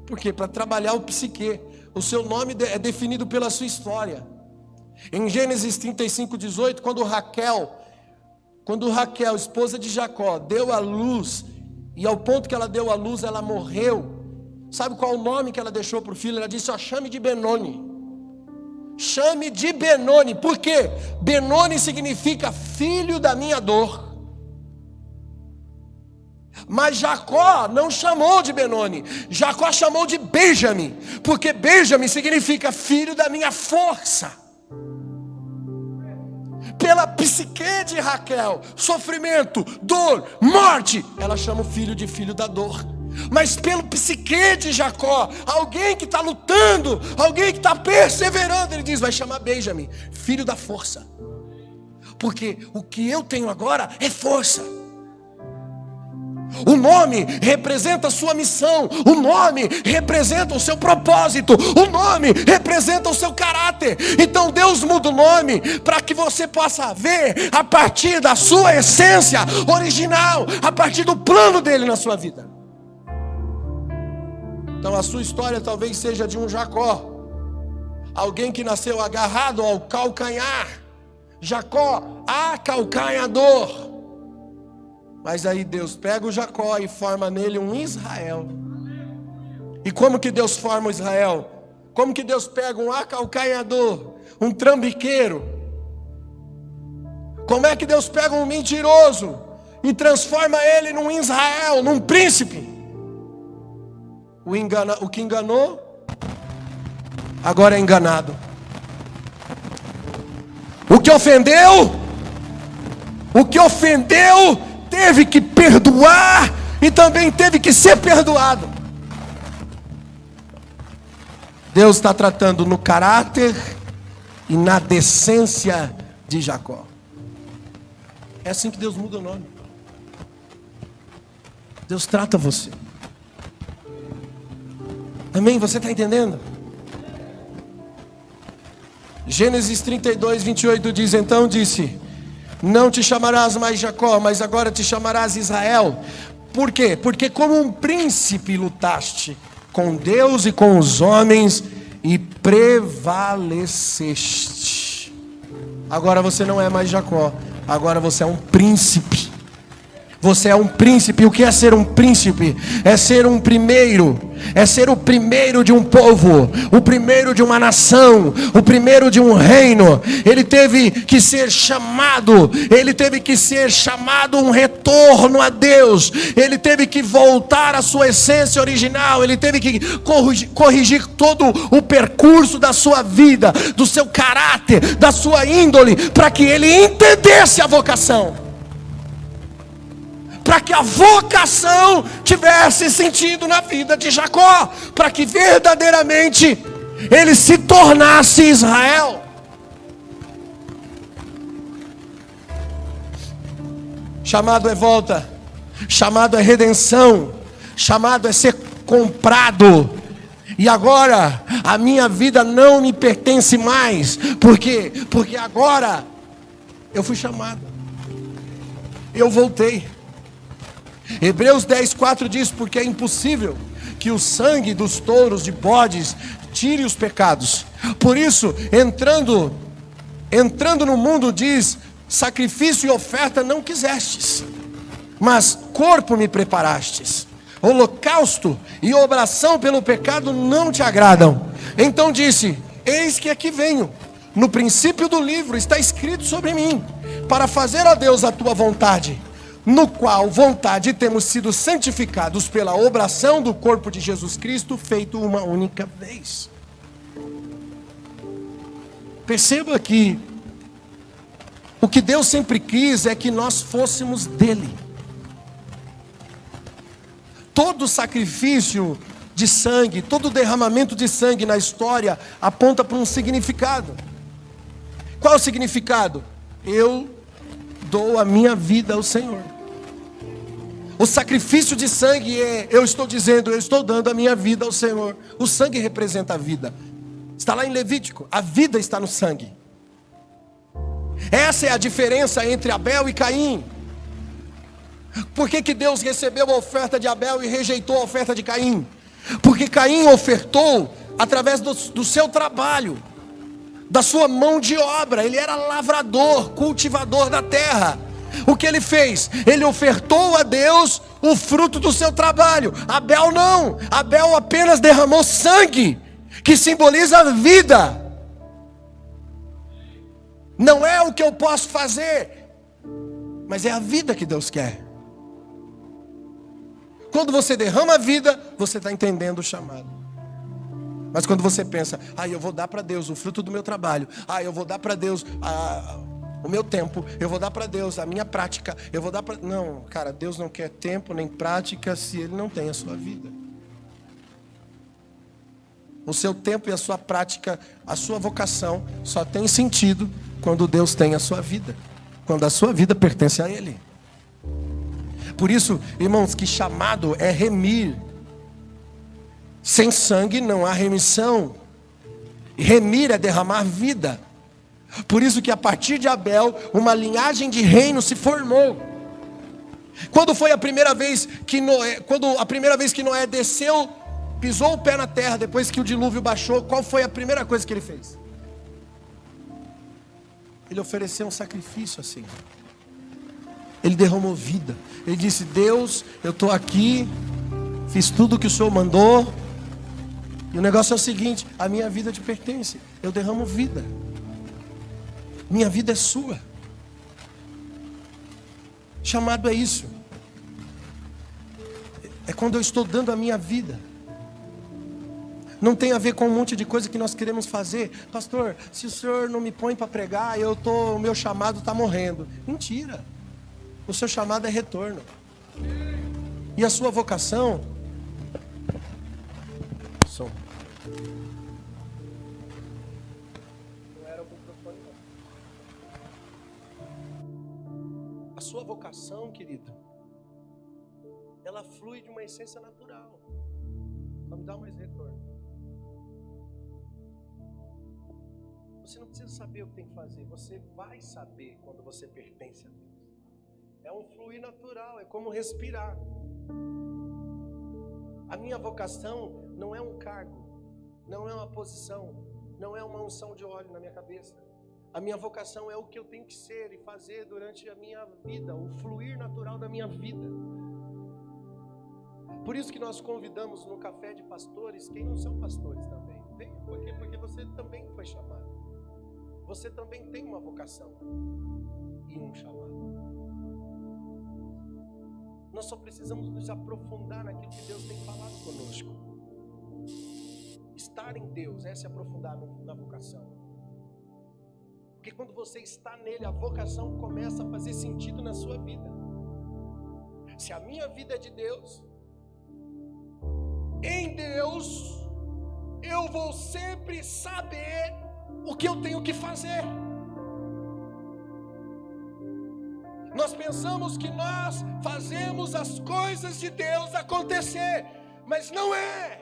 Por quê? Para trabalhar o psique. O seu nome é definido pela sua história. Em Gênesis 35:18, quando Raquel, esposa de Jacó, deu à luz, e ao ponto que ela deu à luz, ela morreu. Sabe qual o nome que ela deixou para o filho? Ela disse: chame de Benoni. Chame de Benoni. Por quê? Benoni significa filho da minha dor. Mas Jacó não chamou de Benoni. Jacó chamou de Benjamim. Porque Benjamim significa filho da minha força. Pela psique de Raquel, sofrimento, dor, morte, ela chama o filho de filho da dor. Mas pelo psique de Jacó, alguém que está lutando, alguém que está perseverando, ele diz: vai chamar Benjamim, filho da força. Porque o que eu tenho agora é força. O nome representa a sua missão. O nome representa o seu propósito. O nome representa o seu caráter. Então Deus muda o nome para que você possa ver a partir da sua essência original, a partir do plano dele na sua vida. Então a sua história talvez seja de um Jacó, alguém que nasceu agarrado ao calcanhar. Jacó, acalcanhador. Mas aí Deus pega o Jacó e forma nele um Israel. E como que Deus forma o Israel? Como que Deus pega um acalcanhador, um trambiqueiro? Como é que Deus pega um mentiroso e transforma ele num Israel, num príncipe? O que enganou, agora é enganado. O que ofendeu, teve que perdoar e também teve que ser perdoado. Deus está tratando no caráter e na decência de Jacó. É assim que Deus muda o nome. Deus trata você. Amém? Você está entendendo? Gênesis 32:28 diz: então disse: não te chamarás mais Jacó, mas agora te chamarás Israel. Por quê? Porque como um príncipe lutaste com Deus e com os homens e prevaleceste. Agora você não é mais Jacó, agora você é um príncipe. Você é um príncipe. O que é ser um príncipe? É ser um primeiro. É ser o primeiro de um povo, o primeiro de uma nação, o primeiro de um reino. Ele teve que ser chamado, um retorno a Deus. Ele teve que voltar à sua essência original. Ele teve que corrigir todo o percurso da sua vida, do seu caráter, da sua índole, para que ele entendesse a vocação. Para que a vocação tivesse sentido na vida de Jacó, para que verdadeiramente ele se tornasse Israel. Chamado é volta, chamado é redenção, chamado é ser comprado. E agora A minha vida não me pertence mais. Por quê? Porque agora eu fui chamado. Eu voltei. Hebreus 10:4 diz: porque é impossível que o sangue dos touros, de bodes, tire os pecados. Por isso, entrando no mundo, diz: sacrifício e oferta não quisestes, mas corpo me preparastes. Holocausto e obração pelo pecado não te agradam. Então disse: eis que aqui venho. No princípio do livro está escrito sobre mim, para fazer a Deus a tua vontade, no qual vontade temos sido santificados pela obração do corpo de Jesus Cristo, feito uma única vez. Perceba que o que Deus sempre quis é que nós fôssemos dele. Todo sacrifício de sangue, todo derramamento de sangue na história aponta para um significado. Qual é o significado? Eu dou a minha vida ao Senhor. O sacrifício de sangue é, eu estou dizendo, eu estou dando a minha vida ao Senhor. O sangue representa a vida. Está lá em Levítico, a vida está no sangue. Essa é a diferença entre Abel e Caim. Por que Deus recebeu a oferta de Abel e rejeitou a oferta de Caim? Porque Caim ofertou através do seu trabalho, da sua mão de obra. Ele era lavrador, cultivador da terra. O que ele fez? Ele ofertou a Deus o fruto do seu trabalho. Abel não. Abel apenas derramou sangue, que simboliza a vida. Não é o que eu posso fazer, mas é a vida que Deus quer. Quando você derrama a vida, você está entendendo o chamado. Mas quando você pensa: eu vou dar para Deus o fruto do meu trabalho, eu vou dar para Deus o meu tempo, eu vou dar para Deus a minha prática, eu vou dar para... Não, cara, Deus não quer tempo nem prática se Ele não tem a sua vida. O seu tempo e a sua prática, a sua vocação só tem sentido quando Deus tem a sua vida, quando a sua vida pertence a Ele. Por isso, irmãos, que chamado é remir. Sem sangue não há remissão. Remir é derramar vida. Por isso que a partir de Abel, uma linhagem de reino se formou. Quando foi a primeira vez que Noé desceu, pisou o pé na terra, depois que o dilúvio baixou, qual foi a primeira coisa que ele fez? Ele ofereceu um sacrifício assim. Ele derramou vida. Ele disse: Deus, eu estou aqui, fiz tudo o que o Senhor mandou, e o negócio é o seguinte: a minha vida te pertence, eu derramo vida, minha vida é sua. Chamado é isso. É quando eu estou dando a minha vida. Não tem a ver com um monte de coisa que nós queremos fazer. Pastor, se o senhor não me põe para pregar, o meu chamado está morrendo. Mentira. O seu chamado é retorno. E a sua vocação? Som. Não era o microfone, não. A sua vocação, querido, ela flui de uma essência natural. Só me dá mais retorno. Você não precisa saber o que tem que fazer. Você vai saber quando você pertence a Deus. É um fluir natural, é como respirar. A minha vocação não é um cargo, não é uma posição, não é uma unção de óleo na minha cabeça. A minha vocação é o que eu tenho que ser e fazer durante a minha vida, o fluir natural da minha vida. Por isso que nós convidamos no café de pastores quem não são pastores também. Venha, por quê? Porque você também foi chamado. Você também tem uma vocação e um chamado. Nós só precisamos nos aprofundar naquilo que Deus tem falado conosco. Estar em Deus é se aprofundar na vocação. Porque quando você está nele, a vocação começa a fazer sentido na sua vida. Se a minha vida é de Deus, em Deus, eu vou sempre saber o que eu tenho que fazer. Nós pensamos que nós fazemos as coisas de Deus acontecer, mas não é.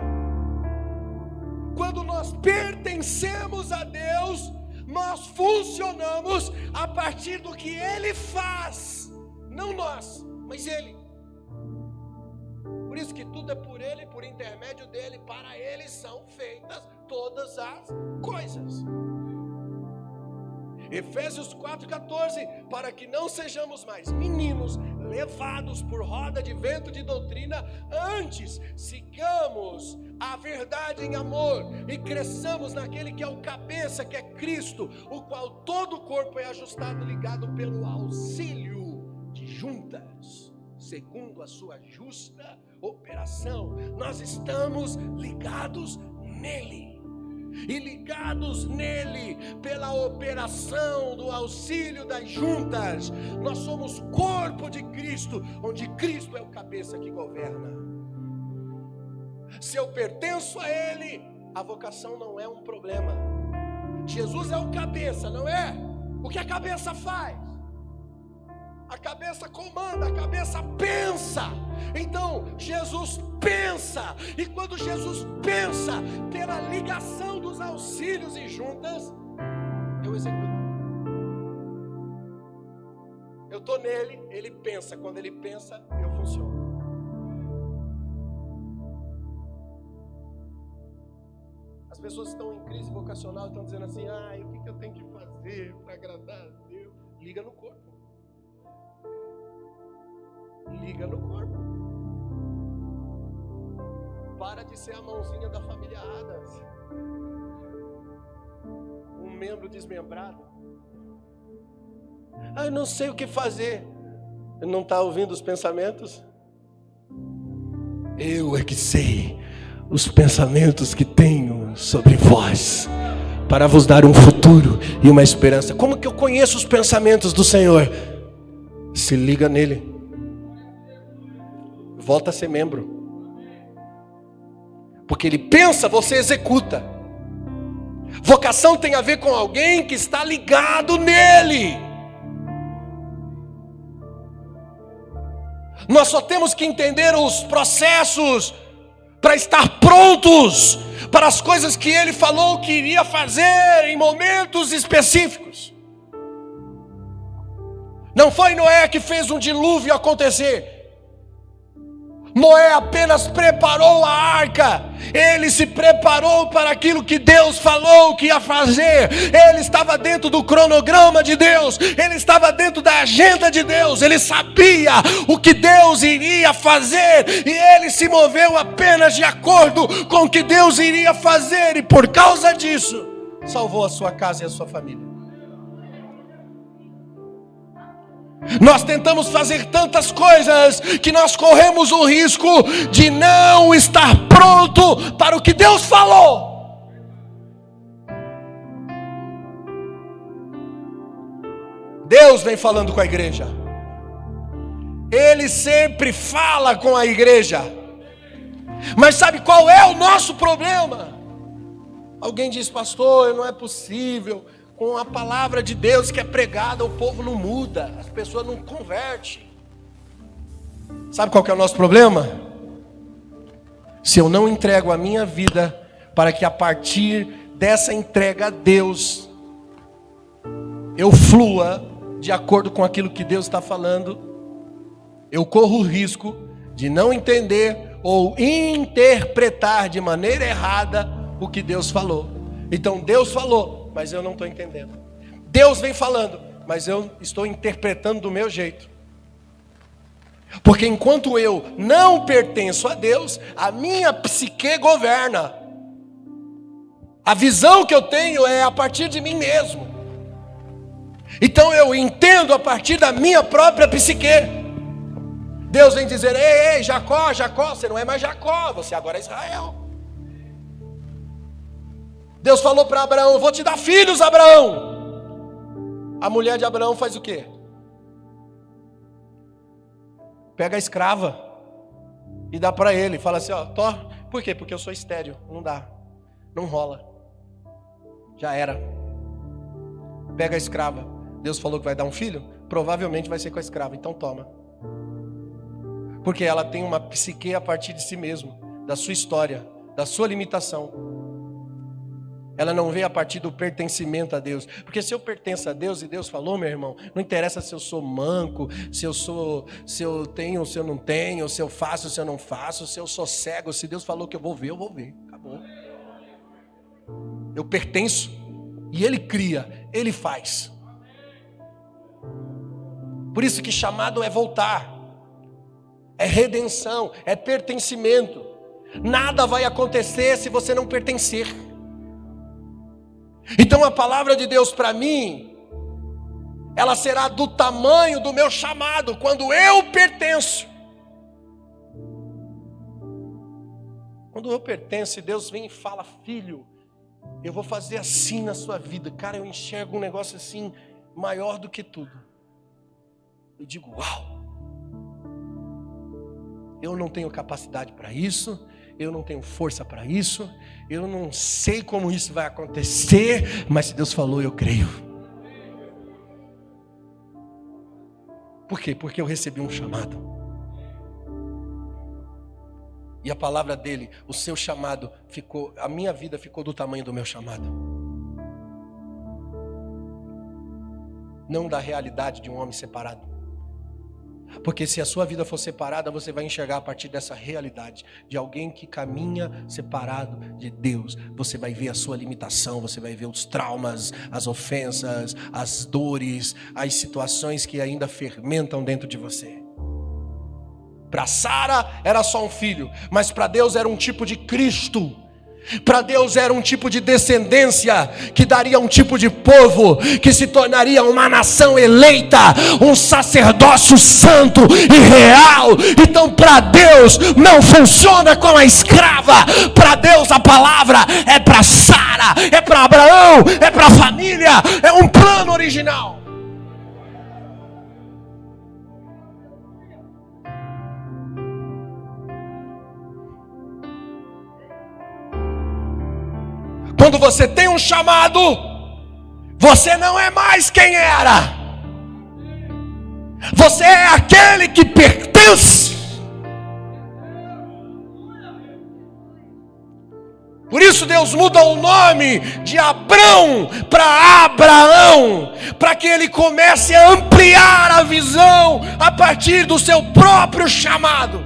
Quando nós pertencemos a Deus, nós funcionamos a partir do que Ele faz, não nós, mas Ele. Por isso que tudo é por Ele, por intermédio dEle, para Ele são feitas todas as coisas. Efésios 4,14, para que não sejamos mais meninos, levados por roda de vento de doutrina, antes sigamos a verdade em amor e cresçamos naquele que é o cabeça, que é Cristo, o qual todo o corpo é ajustado e ligado pelo auxílio de juntas, segundo a sua justa operação. Nós estamos ligados nele. E ligados nele pela operação do auxílio das juntas, nós somos corpo de Cristo, onde Cristo é o cabeça que governa. Se eu pertenço a Ele, a vocação não é um problema. Jesus é o cabeça, não é? O que a cabeça faz? A cabeça comanda, a cabeça pensa. Então Jesus pensa, e quando Jesus pensa, pela ligação dos auxílios e juntas, eu executo. Eu estou nele, ele pensa. Quando ele pensa, eu funciono. As pessoas que estão em crise vocacional estão dizendo assim: o que eu tenho que fazer para agradar a Deus? Liga no corpo. Liga no corpo. Para de ser a mãozinha da família Adams, um membro desmembrado. Eu não sei o que fazer. Não está ouvindo os pensamentos? Eu é que sei os pensamentos que tenho sobre vós, para vos dar um futuro e uma esperança. Como que eu conheço os pensamentos do Senhor? Se liga nele. Volta a ser membro. Porque ele pensa, você executa. Vocação tem a ver com alguém que está ligado nele. Nós só temos que entender os processos para estar prontos para as coisas que ele falou que iria fazer em momentos específicos. Não foi Noé que fez um dilúvio acontecer. Noé apenas preparou a arca. Ele se preparou para aquilo que Deus falou que ia fazer. Ele estava dentro do cronograma de Deus. Ele estava dentro da agenda de Deus. Ele sabia o que Deus iria fazer. E ele se moveu apenas de acordo com o que Deus iria fazer. E por causa disso, salvou a sua casa e a sua família. Nós tentamos fazer tantas coisas que nós corremos o risco de não estar pronto para o que Deus falou. Deus vem falando com a igreja. Ele sempre fala com a igreja. Mas sabe qual é o nosso problema? Alguém diz: pastor, não é possível. Com a palavra de Deus que é pregada, o povo não muda, as pessoas não convertem. Sabe qual que é o nosso problema? Se eu não entrego a minha vida para que a partir dessa entrega a Deus, eu flua de acordo com aquilo que Deus está falando, eu corro o risco de não entender ou interpretar de maneira errada o que Deus falou. Então Deus falou, mas eu não estou entendendo. Deus vem falando, mas eu estou interpretando do meu jeito. Porque enquanto eu não pertenço a Deus, a minha psique governa. A visão que eu tenho é a partir de mim mesmo. Então eu entendo a partir da minha própria psique. Deus vem dizer: ei, Jacó, Jacó, você não é mais Jacó, você agora é Israel. Deus falou para Abraão: eu vou te dar filhos, Abraão. A mulher de Abraão faz o quê? Pega a escrava e dá para ele. Fala assim: ó, por quê? Porque eu sou estéril. Não dá, não rola. Já era. Pega a escrava. Deus falou que vai dar um filho? Provavelmente vai ser com a escrava. Então toma. Porque ela tem uma psique a partir de si mesmo, da sua história, da sua limitação. Ela não veio a partir do pertencimento a Deus. Porque se eu pertenço a Deus e Deus falou, meu irmão, não interessa se eu sou manco, se eu tenho, se eu não tenho, se eu faço, se eu não faço, se eu sou cego, se Deus falou que eu vou ver, acabou. Eu pertenço e Ele cria, Ele faz. Por isso que chamado é voltar, é redenção, é pertencimento. Nada vai acontecer se você não pertencer. Então a palavra de Deus para mim, ela será do tamanho do meu chamado, quando eu pertenço. Quando eu pertenço e Deus vem e fala, filho, eu vou fazer assim na sua vida. Cara, eu enxergo um negócio assim, maior do que tudo. Eu digo, uau! Eu não tenho capacidade para isso, eu não tenho força para isso, eu não sei como isso vai acontecer, mas se Deus falou, eu creio. Por quê? Porque eu recebi um chamado. E a palavra dele, o seu chamado ficou, a minha vida ficou do tamanho do meu chamado. Não da realidade de um homem separado. Porque se a sua vida for separada, você vai enxergar a partir dessa realidade de alguém que caminha separado de Deus. Você vai ver a sua limitação, você vai ver os traumas, as ofensas, as dores, as situações que ainda fermentam dentro de você. Para Sara era só um filho, mas para Deus era um tipo de Cristo. Para Deus era um tipo de descendência que daria um tipo de povo que se tornaria uma nação eleita, um sacerdócio santo e real. Então para Deus não funciona com a escrava. Para Deus a palavra é para Sara, é para Abraão, é para a família, é um plano original. Quando você tem um chamado, você não é mais quem era. Você é aquele que pertence. Por isso Deus muda o nome de Abrão para Abraão, para que ele comece a ampliar a visão a partir do seu próprio chamado.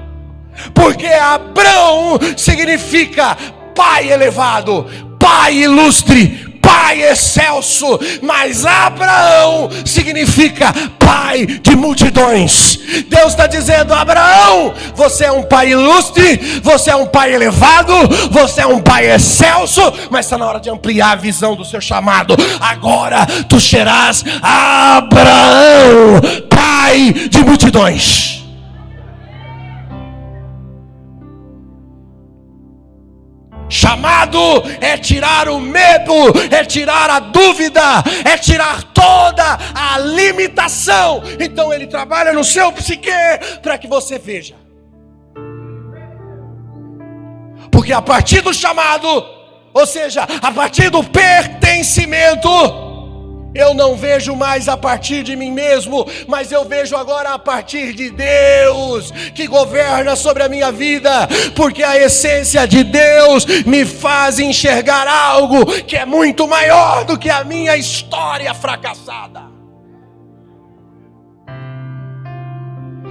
Porque Abrão significa pai elevado, pai ilustre, pai excelso, mas Abraão significa pai de multidões. Deus está dizendo, Abraão, você é um pai ilustre, você é um pai elevado, você é um pai excelso, mas está na hora de ampliar a visão do seu chamado. Agora tu serás Abraão, pai de multidões. Chamado é tirar o medo, é tirar a dúvida, é tirar toda a limitação. Então ele trabalha no seu psique para que você veja. Porque a partir do chamado, ou seja, a partir do pertencimento, eu não vejo mais a partir de mim mesmo, mas eu vejo agora a partir de Deus, que governa sobre a minha vida, porque a essência de Deus me faz enxergar algo que é muito maior do que a minha história fracassada.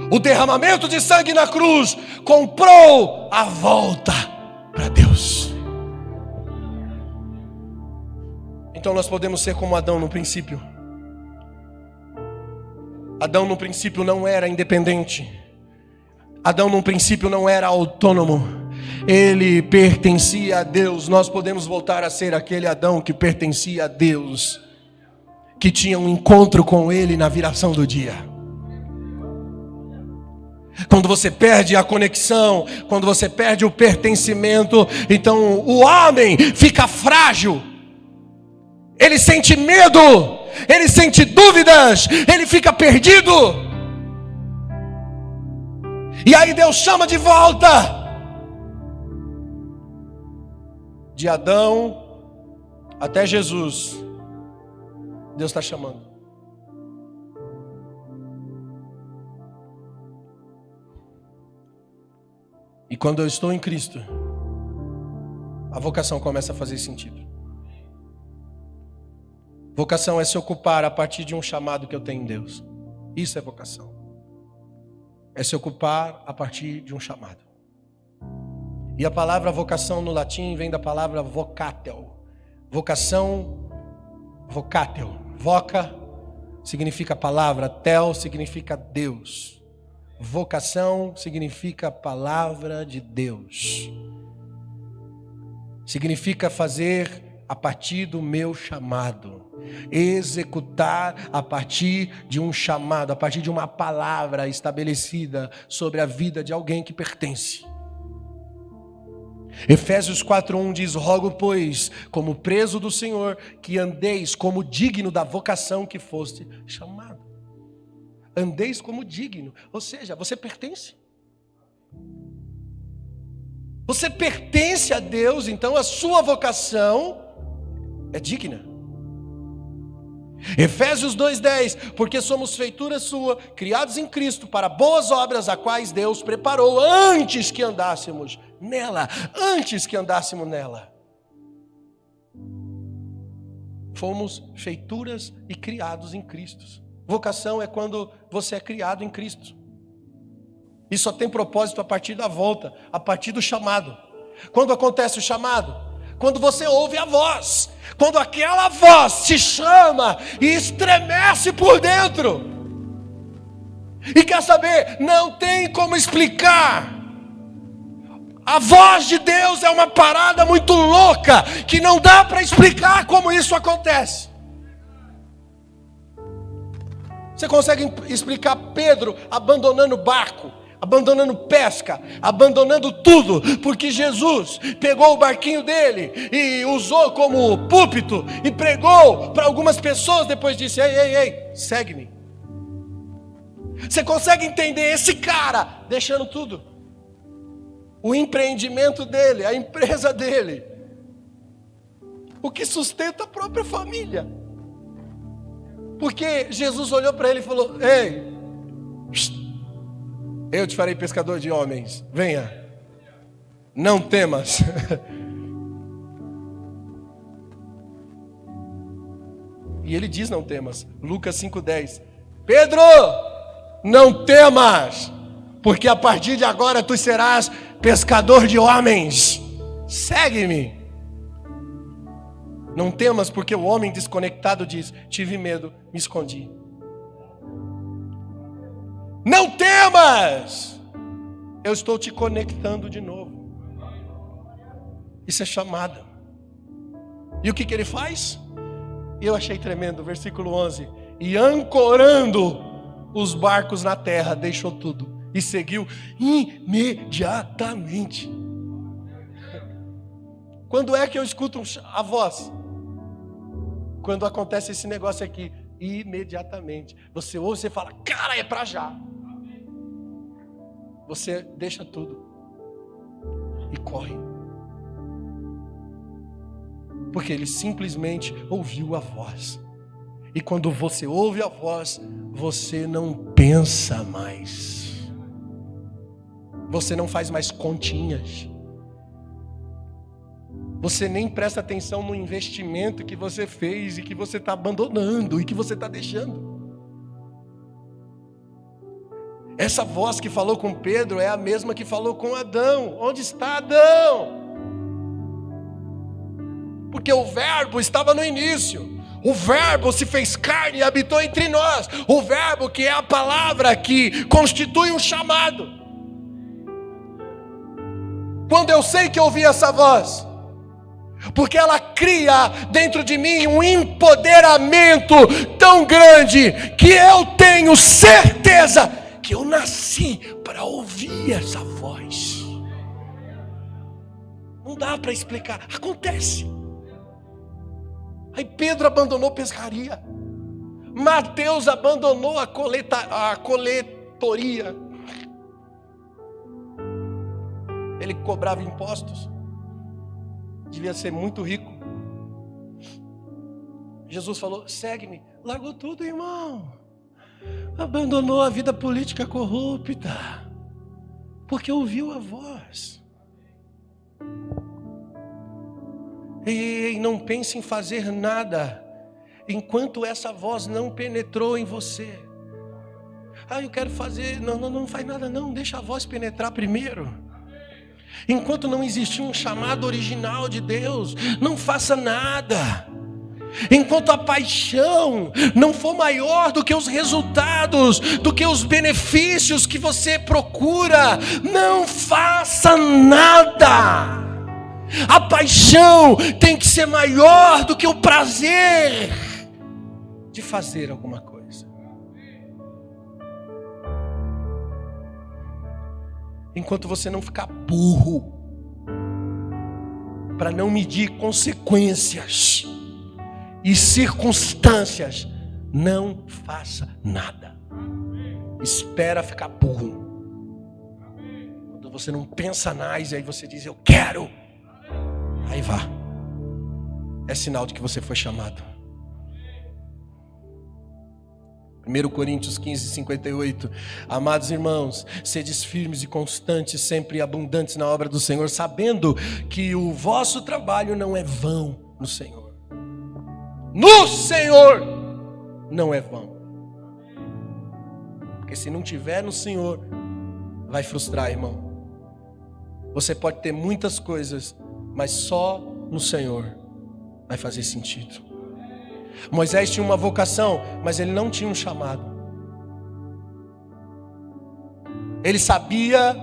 O derramamento de sangue na cruz comprou a volta para Deus. Então nós podemos ser como Adão no princípio. Adão no princípio não era independente. Adão no princípio não era autônomo. Ele pertencia a Deus. Nós podemos voltar a ser aquele Adão que pertencia a Deus, que tinha um encontro com Ele na viração do dia. Quando você perde a conexão, quando você perde o pertencimento, então o homem fica frágil. Ele sente medo, ele sente dúvidas, ele fica perdido. E aí Deus chama de volta. De Adão até Jesus, Deus está chamando. E quando eu estou em Cristo, a vocação começa a fazer sentido. Vocação é se ocupar a partir de um chamado que eu tenho em Deus. Isso é vocação. É se ocupar a partir de um chamado. E a palavra vocação no latim vem da palavra vocatel. Vocação, vocatel. Voca significa palavra, tel significa Deus. Vocação significa palavra de Deus. Significa fazer a partir do meu chamado. Executar a partir de um chamado, a partir de uma palavra estabelecida sobre a vida de alguém que pertence. Efésios 4:1 diz: rogo, pois, como preso do Senhor, que andeis como digno da vocação que foste chamado. Andeis como digno, ou seja, você pertence. Você pertence a Deus, então a sua vocação é digna. Efésios 2:10, porque somos feitura sua, criados em Cristo para boas obras, a quais Deus preparou antes que andássemos nela. Antes que andássemos nela. Fomos feituras e criados em Cristo. Vocação é quando você é criado em Cristo. E só tem propósito a partir da volta, a partir do chamado. Quando acontece o chamado? Quando você ouve a voz. Quando aquela voz te chama e estremece por dentro. E quer saber? Não tem como explicar. A voz de Deus é uma parada muito louca, que não dá para explicar como isso acontece. Você consegue explicar Pedro abandonando o barco, abandonando pesca, abandonando tudo, porque Jesus pegou o barquinho dele e usou como púlpito e pregou para algumas pessoas, depois disse: ei, segue-me. Você consegue entender esse cara deixando tudo? O empreendimento dele, a empresa dele, o que sustenta a própria família. Porque Jesus olhou para ele e falou: ei, eu te farei pescador de homens, venha, não temas. E ele diz: não temas. Lucas 5:10, Pedro, não temas, porque a partir de agora tu serás pescador de homens, segue-me. Não temas, porque o homem desconectado diz: tive medo, me escondi. Não temas, eu estou te conectando de novo. Isso é chamado. E o que ele faz? Eu achei tremendo, versículo 11: e ancorando os barcos na terra, deixou tudo e seguiu imediatamente. Quando é que eu escuto a voz? Quando acontece esse negócio aqui, imediatamente. Você ouve, você fala: cara, é para já. Você deixa tudo e corre. Porque ele simplesmente ouviu a voz. E quando você ouve a voz, você não pensa mais. Você não faz mais continhas. Você nem presta atenção no investimento que você fez e que você está abandonando e que você está deixando. Essa voz que falou com Pedro é a mesma que falou com Adão. Onde está Adão? Porque o verbo estava no início. O verbo se fez carne e habitou entre nós. O verbo que é a palavra que constitui um chamado. Quando eu sei que ouvi essa voz, porque ela cria dentro de mim um empoderamento tão grande, que eu tenho certeza que eu nasci para ouvir essa voz. Não dá para explicar, acontece. Aí Pedro abandonou pescaria, Mateus abandonou a coletoria. Ele cobrava impostos, devia ser muito rico. Jesus falou: segue-me. Largou tudo, irmão. Abandonou a vida política corrupta, porque ouviu a voz. Ei, não pense em fazer nada enquanto essa voz não penetrou em você. Eu quero fazer, não faz nada não, deixa a voz penetrar primeiro. Enquanto não existir um chamado original de Deus, não faça nada. Enquanto a paixão não for maior do que os resultados, do que os benefícios que você procura, não faça nada. A paixão tem que ser maior do que o prazer de fazer alguma coisa. Enquanto você não ficar burro para não medir consequências e circunstâncias, não faça nada. Espera ficar burro. Quando você não pensa mais, aí você diz, eu quero. Aí vá. É sinal de que você foi chamado. 1 Coríntios 15, 58. Amados irmãos, sedes firmes e constantes, sempre abundantes na obra do Senhor, sabendo que o vosso trabalho não é vão no Senhor. No Senhor não é vão. Porque se não tiver no Senhor, vai frustrar, irmão. Você pode ter muitas coisas, mas só no Senhor vai fazer sentido. Moisés tinha uma vocação, mas ele não tinha um chamado. Ele sabia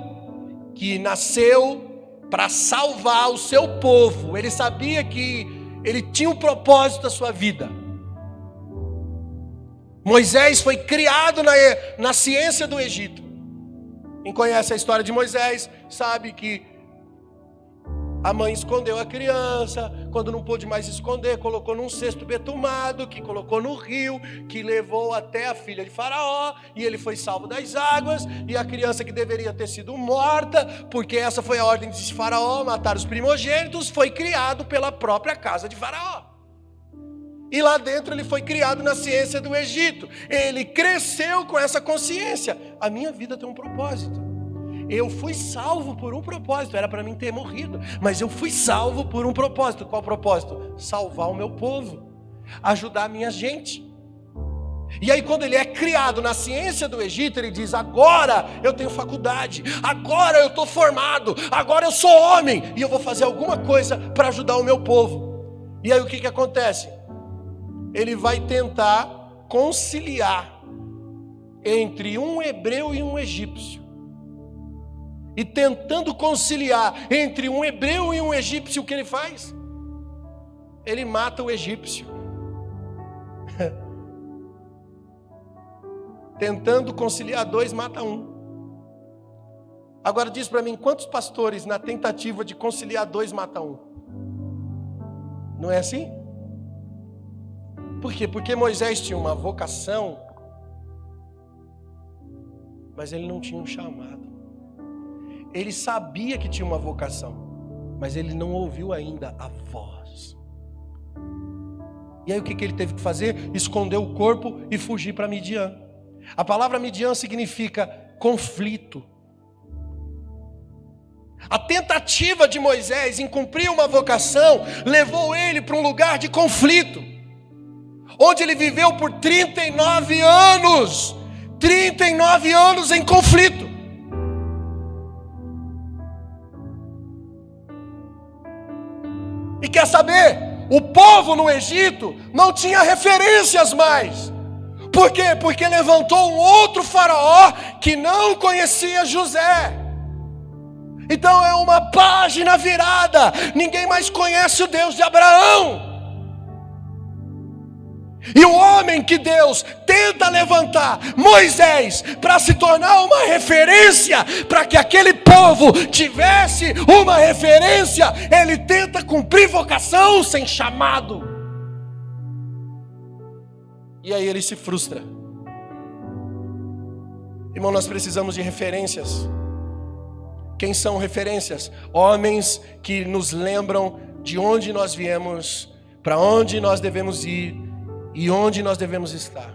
que nasceu para salvar o seu povo. Ele sabia que ele tinha um propósito da sua vida. Moisés foi criado na ciência do Egito. Quem conhece a história de Moisés sabe que a mãe escondeu a criança, quando não pôde mais esconder, colocou num cesto betumado, que colocou no rio, que levou até a filha de Faraó, e ele foi salvo das águas, e a criança que deveria ter sido morta, porque essa foi a ordem de Faraó, matar os primogênitos, foi criado pela própria casa de Faraó. E lá dentro ele foi criado na ciência do Egito. Ele cresceu com essa consciência. A minha vida tem um propósito. Eu fui salvo por um propósito. Era para mim ter morrido, mas eu fui salvo por um propósito. Qual propósito? Salvar o meu povo, ajudar a minha gente. E aí quando ele é criado na ciência do Egito, ele diz, agora eu tenho faculdade, agora eu estou formado, agora eu sou homem, e eu vou fazer alguma coisa para ajudar o meu povo. E aí o que acontece? Ele vai tentar conciliar entre um hebreu e um egípcio. E tentando conciliar entre um hebreu e um egípcio, o que ele faz? Ele mata o egípcio. Tentando conciliar dois, mata um. Agora diz para mim, quantos pastores na tentativa de conciliar dois, mata um? Não é assim? Por quê? Porque Moisés tinha uma vocação, mas ele não tinha um chamado. Ele sabia que tinha uma vocação, mas ele não ouviu ainda a voz. E aí o que ele teve que fazer? Esconder o corpo e fugir para Midian. A palavra Midian significa conflito. A tentativa de Moisés em cumprir uma vocação levou ele para um lugar de conflito, onde ele viveu por 39 anos. 39 anos em conflito. E quer saber? O povo no Egito não tinha referências mais. Por quê? Porque levantou um outro faraó que não conhecia José. Então é uma página virada. Ninguém mais conhece o Deus de Abraão. E o homem que Deus tenta levantar, Moisés, para se tornar uma referência, para que aquele povo tivesse uma referência, ele tenta cumprir vocação sem chamado. E aí ele se frustra. Irmão, nós precisamos de referências. Quem são referências? Homens que nos lembram de onde nós viemos, para onde nós devemos ir e onde nós devemos estar.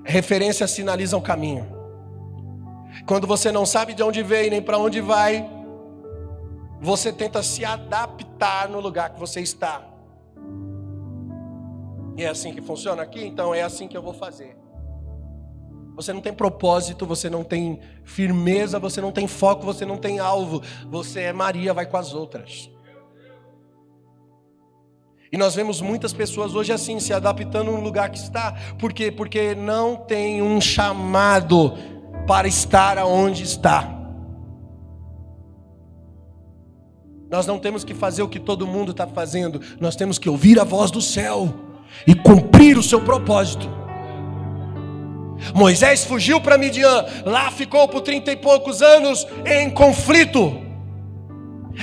Referências sinalizam o caminho. Quando você não sabe de onde veio nem para onde vai, você tenta se adaptar no lugar que você está. E é assim que funciona aqui? Então é assim que eu vou fazer. Você não tem propósito, você não tem firmeza, você não tem foco, você não tem alvo. Você é Maria, vai com as outras. E nós vemos muitas pessoas hoje assim, se adaptando no lugar que está. Por quê? Porque não tem um chamado para estar aonde está. Nós não temos que fazer o que todo mundo está fazendo. Nós temos que ouvir a voz do céu e cumprir o seu propósito. Moisés fugiu para Midian. Lá ficou por 30 e poucos anos em conflito.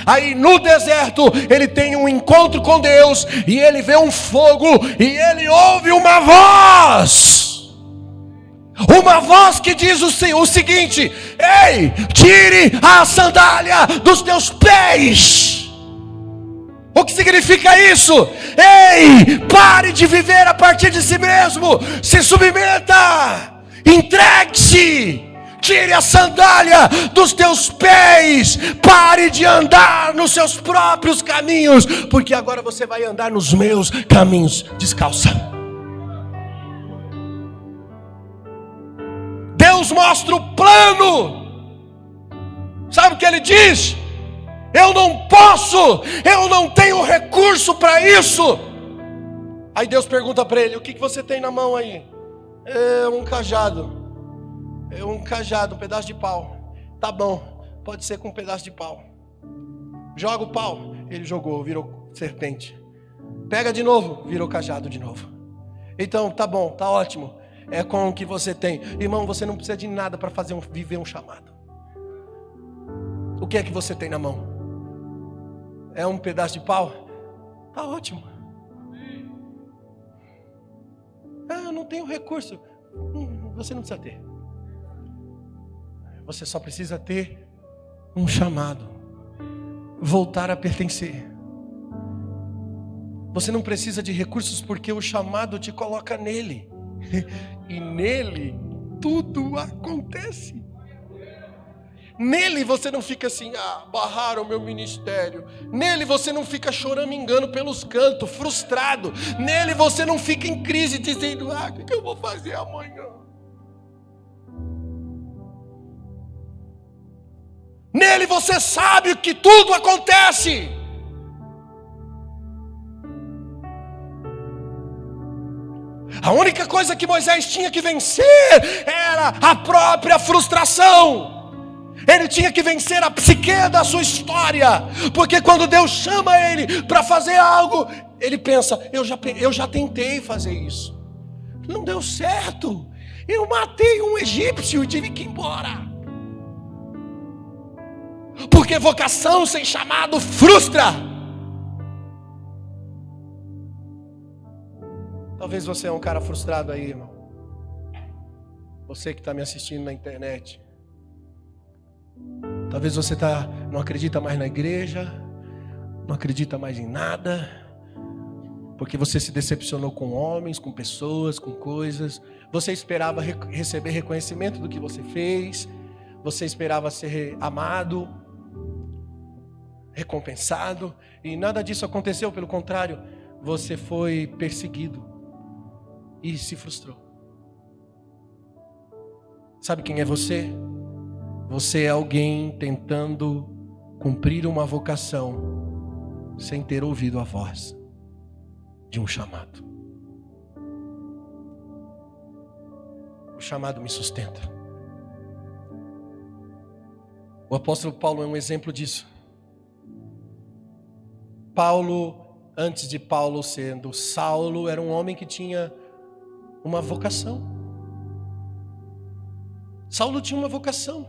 Aí no deserto ele tem um encontro com Deus e ele vê um fogo e ele ouve uma voz. Uma voz que diz o seguinte: ei, tire a sandália dos teus pés. O que significa isso? Ei, pare de viver a partir de si mesmo. Se submeta, entregue-se. Tire a sandália dos teus pés. Pare de andar nos seus próprios caminhos, porque agora você vai andar nos meus caminhos descalça. Deus mostra o plano. Sabe o que ele diz? Eu não posso, eu não tenho recurso para isso. Aí Deus pergunta para ele: o que você tem na mão aí? É um cajado. É um cajado, um pedaço de pau. Tá bom, pode ser com um pedaço de pau. Joga o pau. Ele jogou, virou serpente. Pega de novo, virou cajado de novo. Então, tá bom, tá ótimo. É com o que você tem. Irmão, você não precisa de nada para viver um chamado. O que é que você tem na mão? É um pedaço de pau? Tá ótimo. Eu não tenho recurso. Você não precisa ter. Você só precisa ter um chamado. Voltar a pertencer. Você não precisa de recursos porque o chamado te coloca nele. E nele tudo acontece. Nele você não fica assim: barraram o meu ministério. Nele você não fica choramingando pelos cantos, frustrado. Nele você não fica em crise dizendo: o que eu vou fazer amanhã? Nele você sabe que tudo acontece. A única coisa que Moisés tinha que vencer era a própria frustração. Ele tinha que vencer a psique da sua história. Porque quando Deus chama ele para fazer algo, ele pensa: eu já tentei fazer isso, não deu certo. Eu matei um egípcio e tive que ir embora. Porque vocação sem chamado frustra. Talvez você é um cara frustrado aí, irmão. Você que está me assistindo na internet. Talvez você não acredita mais na igreja, não acredita mais em nada, porque você se decepcionou com homens, com pessoas, com coisas. Você esperava receber reconhecimento do que você fez. Você esperava ser amado, recompensado, e nada disso aconteceu. Pelo contrário, você foi perseguido e se frustrou. Sabe quem é você? Você é alguém tentando cumprir uma vocação sem ter ouvido a voz de um chamado. O chamado me sustenta. O apóstolo Paulo é um exemplo disso. Paulo, antes de Paulo sendo Saulo, era um homem que tinha uma vocação. Saulo tinha uma vocação.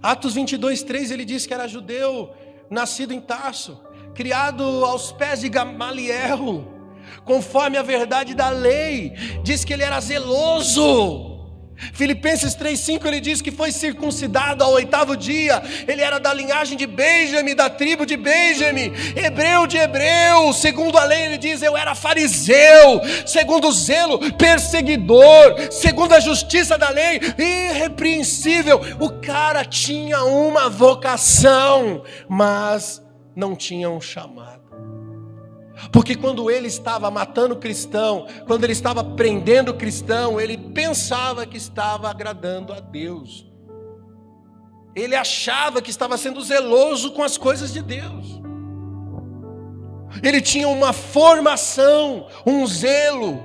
Atos 22:3, ele diz que era judeu, nascido em Tarso, criado aos pés de Gamaliel, conforme a verdade da lei. Diz que ele era zeloso. Filipenses 3:5, ele diz que foi circuncidado ao 8º dia. Ele era da linhagem de Benjamim, da tribo de Benjamim, hebreu de hebreu. Segundo a lei, ele diz: eu era fariseu. Segundo o zelo, perseguidor. Segundo a justiça da lei, irrepreensível. O cara tinha uma vocação, mas não tinha um chamado. Porque quando ele estava matando cristão, quando ele estava prendendo cristão, ele pensava que estava agradando a Deus. Ele achava que estava sendo zeloso com as coisas de Deus. Ele tinha uma formação, um zelo.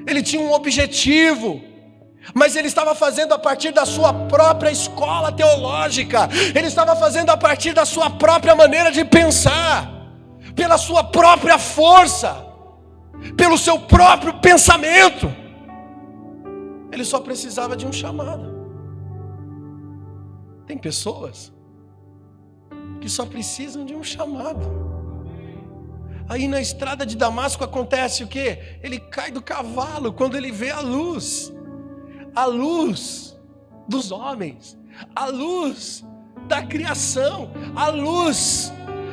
Ele tinha um objetivo. Mas ele estava fazendo a partir da sua própria escola teológica. Ele estava fazendo a partir da sua própria maneira de pensar. Pela sua própria força. Pelo seu próprio pensamento. Ele só precisava de um chamado. Tem pessoas que só precisam de um chamado. Aí na estrada de Damasco acontece o quê? Ele cai do cavalo quando ele vê a luz dos homens, a luz da criação, a luz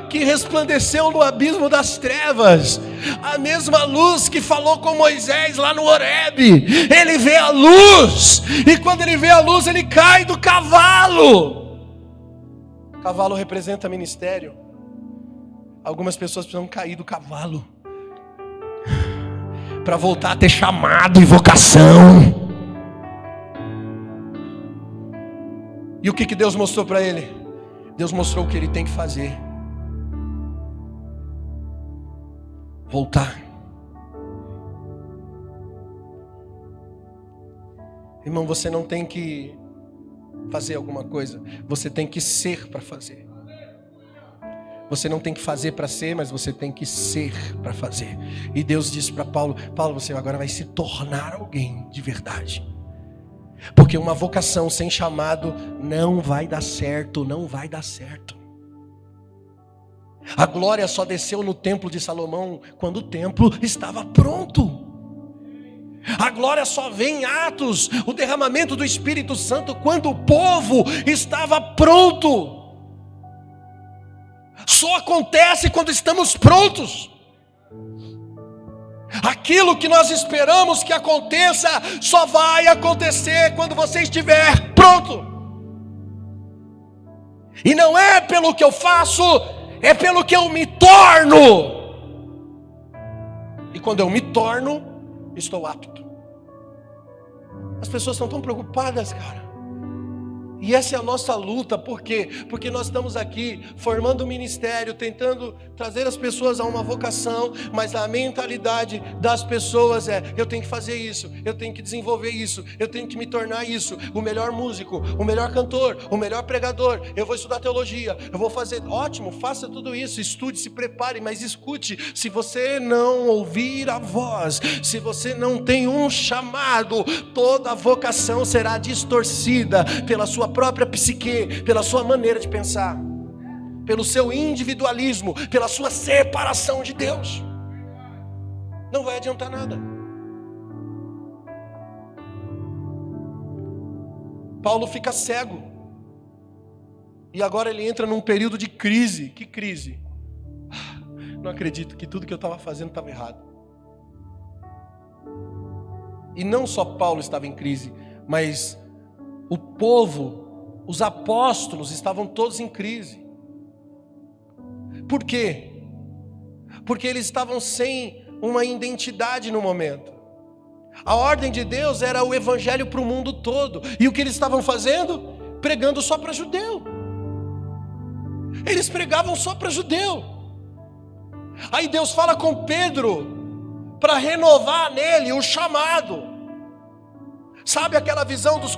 que resplandeceu no abismo das trevas, a mesma luz que falou com Moisés lá no Horebe. Ele vê a luz, e quando ele vê a luz, ele cai do cavalo. O cavalo representa ministério. Algumas pessoas precisam cair do cavalo para voltar a ter chamado e vocação. E o que Deus mostrou para ele? Deus mostrou o que ele tem que fazer. Voltar. Irmão, você não tem que fazer alguma coisa, você tem que ser para fazer. Você não tem que fazer para ser, mas você tem que ser para fazer. E Deus disse para Paulo: Paulo, você agora vai se tornar alguém de verdade. Porque uma vocação sem chamado não vai dar certo, não vai dar certo. A glória só desceu no templo de Salomão quando o templo estava pronto. A glória só vem em Atos, o derramamento do Espírito Santo, quando o povo estava pronto. Só acontece quando estamos prontos. Aquilo que nós esperamos que aconteça só vai acontecer quando você estiver pronto. E não é pelo que eu faço, é pelo que eu me torno. E quando eu me torno, estou apto. As pessoas estão tão preocupadas, cara. E essa é a nossa luta. Por quê? Porque nós estamos aqui formando um ministério, tentando trazer as pessoas a uma vocação, mas a mentalidade das pessoas é: eu tenho que fazer isso, eu tenho que desenvolver isso, eu tenho que me tornar isso, o melhor músico, o melhor cantor, o melhor pregador, eu vou estudar teologia, eu vou fazer. Ótimo, faça tudo isso, estude, se prepare, mas escute. Se você não ouvir a voz, se você não tem um chamado, toda a vocação será distorcida pela sua própria psique, pela sua maneira de pensar, pelo seu individualismo, pela sua separação de Deus. Não vai adiantar nada. Paulo fica cego, e agora ele entra num período de crise. Que crise? Não acredito que tudo que eu estava fazendo estava errado. E não só Paulo estava em crise, mas o povo, os apóstolos estavam todos em crise. Por quê? Porque eles estavam sem uma identidade no momento. A ordem de Deus era o evangelho para o mundo todo. E o que eles estavam fazendo? Pregando só para judeu. Eles pregavam só para judeu. Aí Deus fala com Pedro para renovar nele o chamado. Sabe aquela visão dos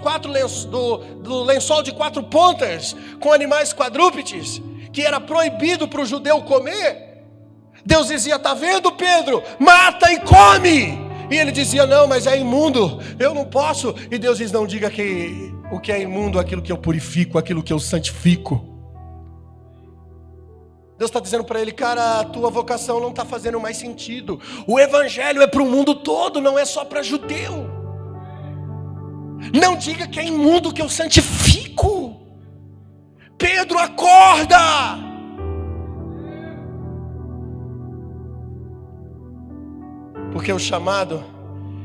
do lençol de 4 pontas com animais quadrúpedes, que era proibido para o judeu comer? Deus dizia: tá vendo, Pedro? Mata e come. E ele dizia: não, mas é imundo, eu não posso. E Deus diz: não diga que o que é imundo, aquilo que eu purifico, aquilo que eu santifico. Deus está dizendo para ele: cara, a tua vocação não está fazendo mais sentido. O evangelho é para o mundo todo, não é só para judeu. Não diga que é imundo que eu santifico. Pedro, acorda! Porque o chamado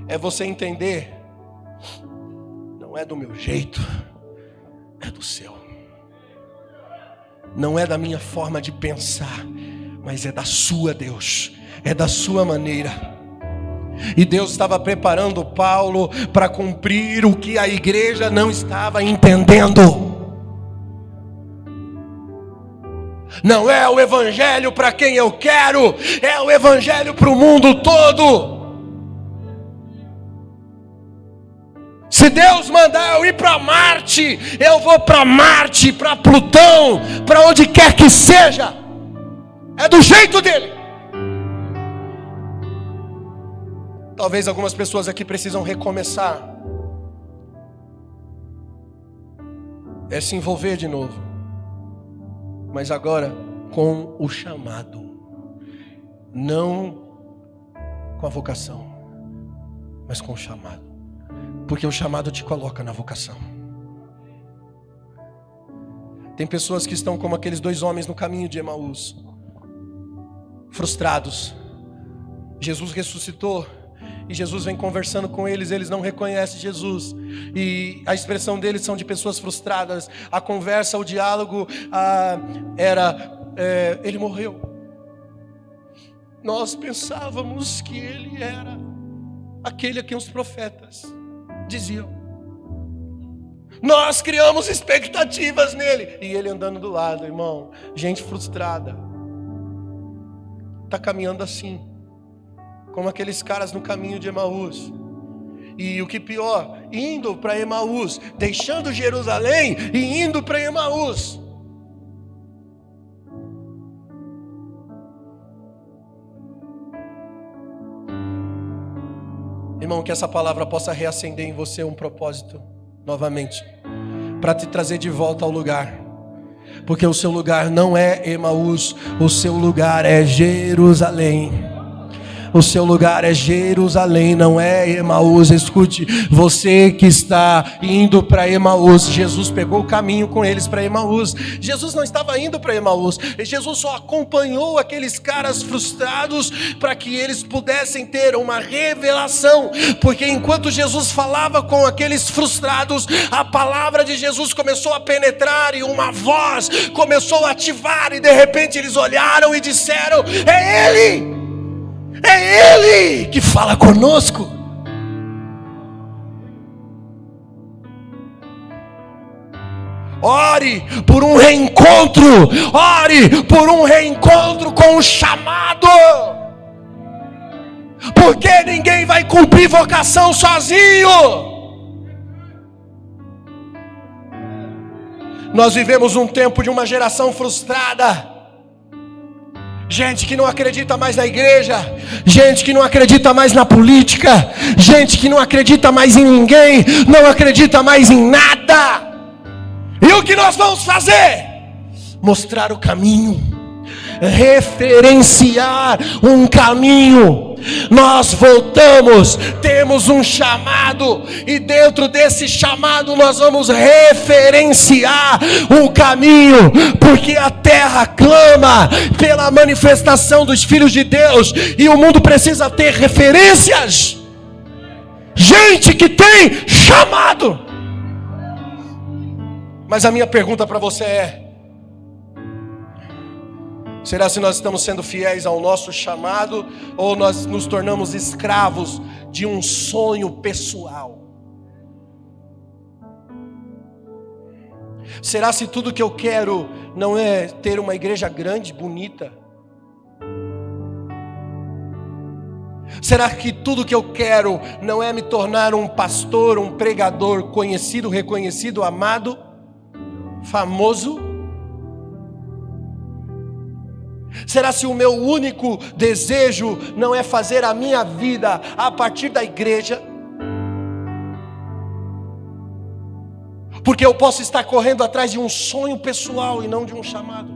é você entender: não é do meu jeito, é do seu. Não é da minha forma de pensar, mas é da sua, Deus. é da sua maneira. E Deus estava preparando Paulo para cumprir o que a igreja não estava entendendo. Não é o evangelho para quem eu quero, é o evangelho para o mundo todo. Se Deus mandar eu ir para Marte, eu vou para Marte, para Plutão, para onde quer que seja. É do jeito dele. Talvez algumas pessoas aqui precisam recomeçar. É se envolver de novo. Mas agora com o chamado. Não com a vocação, mas com o chamado. Porque o chamado te coloca na vocação. Tem pessoas que estão como aqueles 2 homens no caminho de Emaús, frustrados. Jesus ressuscitou e Jesus vem conversando com eles. Eles não reconhecem Jesus, e a expressão deles são de pessoas frustradas. A conversa, o diálogo ele morreu. Nós pensávamos que ele era aquele a quem os profetas diziam. Nós criamos expectativas nele, e ele andando do lado, irmão. Gente frustrada está caminhando assim, como aqueles caras no caminho de Emaús. E o que pior, indo para Emaús, deixando Jerusalém e indo para Emaús. Irmão, que essa palavra possa reacender em você um propósito novamente, para te trazer de volta ao lugar. Porque o seu lugar não é Emaús, o seu lugar é Jerusalém. O seu lugar é Jerusalém, não é Emaús. Escute, você que está indo para Emaús, Jesus pegou o caminho com eles para Emaús. Jesus não estava indo para Emaús, Jesus só acompanhou aqueles caras frustrados para que eles pudessem ter uma revelação. Porque enquanto Jesus falava com aqueles frustrados, a palavra de Jesus começou a penetrar e uma voz começou a ativar, e de repente eles olharam e disseram: é Ele! É Ele que fala conosco. Ore por um reencontro. Ore por um reencontro com o chamado. Porque ninguém vai cumprir vocação sozinho. Nós vivemos um tempo de uma geração frustrada. Gente que não acredita mais na igreja, gente que não acredita mais na política, gente que não acredita mais em ninguém, não acredita mais em nada. E o que nós vamos fazer? Mostrar o caminho, referenciar um caminho. Nós voltamos, temos um chamado, e dentro desse chamado nós vamos referenciar um caminho, porque a terra clama pela manifestação dos filhos de Deus, e o mundo precisa ter referências, gente que tem chamado. Mas a minha pergunta para você é: será se nós estamos sendo fiéis ao nosso chamado, ou nós nos tornamos escravos de um sonho pessoal? Será se tudo que eu quero não é ter uma igreja grande, bonita? Será que tudo que eu quero não é me tornar um pastor, um pregador conhecido, reconhecido, amado, famoso? Será se o meu único desejo não é fazer a minha vida a partir da igreja? Porque eu posso estar correndo atrás de um sonho pessoal e não de um chamado.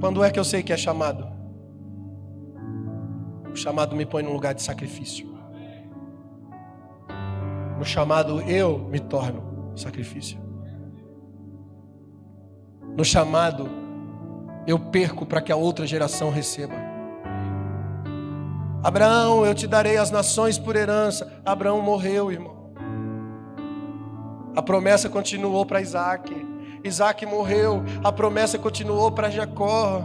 Quando é que eu sei que é chamado? O chamado me põe num lugar de sacrifício. No chamado eu me torno sacrifício. No chamado eu perco para que a outra geração receba. Abraão, eu te darei as nações por herança. Abraão morreu, irmão. A promessa continuou para Isaac. Isaac morreu, a promessa continuou para Jacó.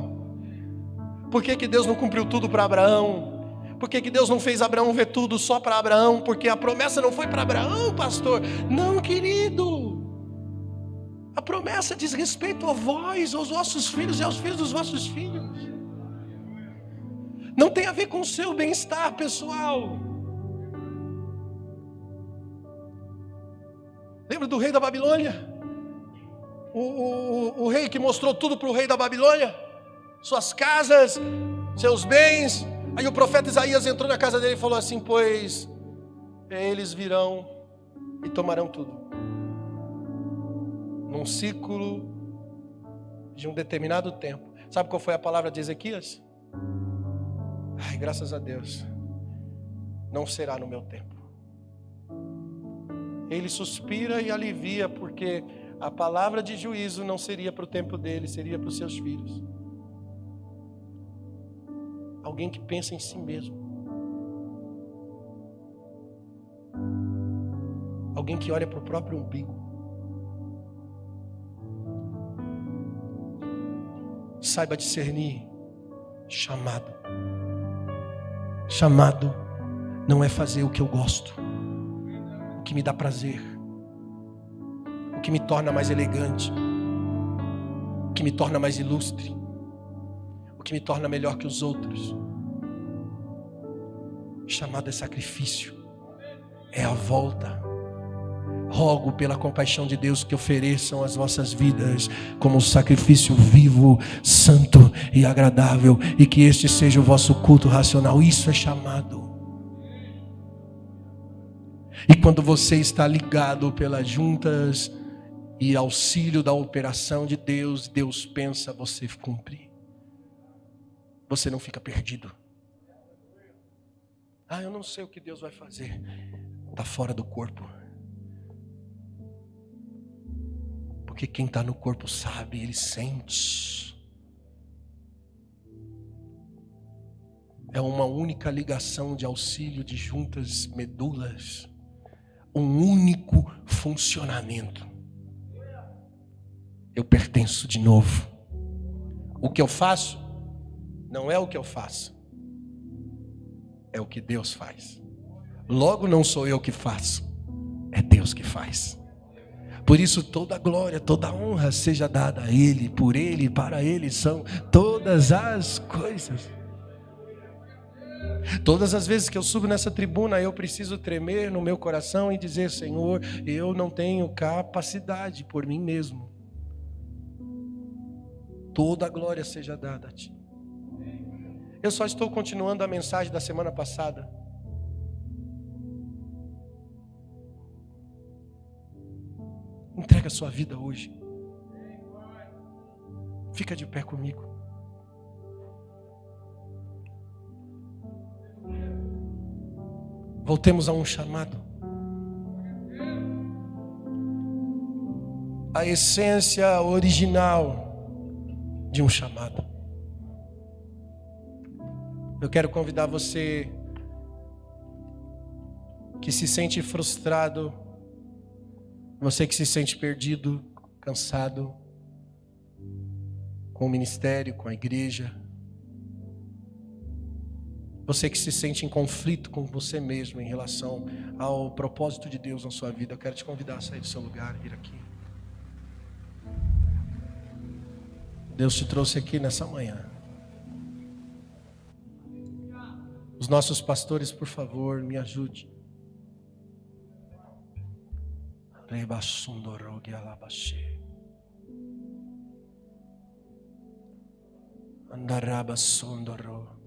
Por que Deus não cumpriu tudo para Abraão? Por que Deus não fez Abraão ver tudo só para Abraão? Porque a promessa não foi para Abraão, pastor. Não, querido. A promessa diz respeito a vós, aos vossos filhos e aos filhos dos vossos filhos. Não tem a ver com o seu bem-estar pessoal. Lembra do rei da Babilônia? O rei que mostrou tudo para o rei da Babilônia? Suas casas, seus bens. Aí o profeta Isaías entrou na casa dele e falou assim: pois eles virão e tomarão tudo. Num ciclo de um determinado tempo. Sabe qual foi a palavra de Ezequias? Ai, graças a Deus. Não será no meu tempo. Ele suspira e alivia, porque a palavra de juízo não seria para o tempo dele, seria para os seus filhos. Alguém que pensa em si mesmo. Alguém que olha para o próprio umbigo. Saiba discernir chamado. Chamado não é fazer o que eu gosto, o que me dá prazer, o que me torna mais elegante, o que me torna mais ilustre, o que me torna melhor que os outros. Chamado é sacrifício, é a volta. Rogo pela compaixão de Deus que ofereçam as vossas vidas como um sacrifício vivo, santo e agradável, e que este seja o vosso culto racional. Isso é chamado. E quando você está ligado pelas juntas e auxílio da operação de Deus, Deus pensa você cumprir. Você não fica perdido. Ah, eu não sei o que Deus vai fazer. Está fora do corpo. Porque quem está no corpo sabe, ele sente. É uma única ligação de auxílio de juntas medulas. Um único funcionamento. Eu pertenço de novo. O que eu faço não é o que eu faço. É o que Deus faz. Logo não sou eu que faço. É Deus que faz. Por isso toda a glória, toda a honra seja dada a Ele, por Ele e para Ele são todas as coisas. Todas as vezes que eu subo nessa tribuna, eu preciso tremer no meu coração e dizer: Senhor, eu não tenho capacidade por mim mesmo. Toda a glória seja dada a Ti. Eu só estou continuando a mensagem da semana passada. Entrega a sua vida hoje. Fica de pé comigo. Voltemos a um chamado. A essência original de um chamado. Eu quero convidar você que se sente frustrado, você que se sente perdido, cansado com o ministério, com a igreja, você que se sente em conflito com você mesmo em relação ao propósito de Deus na sua vida, eu quero te convidar a sair do seu lugar e vir aqui. Deus te trouxe aqui nessa manhã. Os nossos pastores, por favor, me ajude. Andaraba sondoro.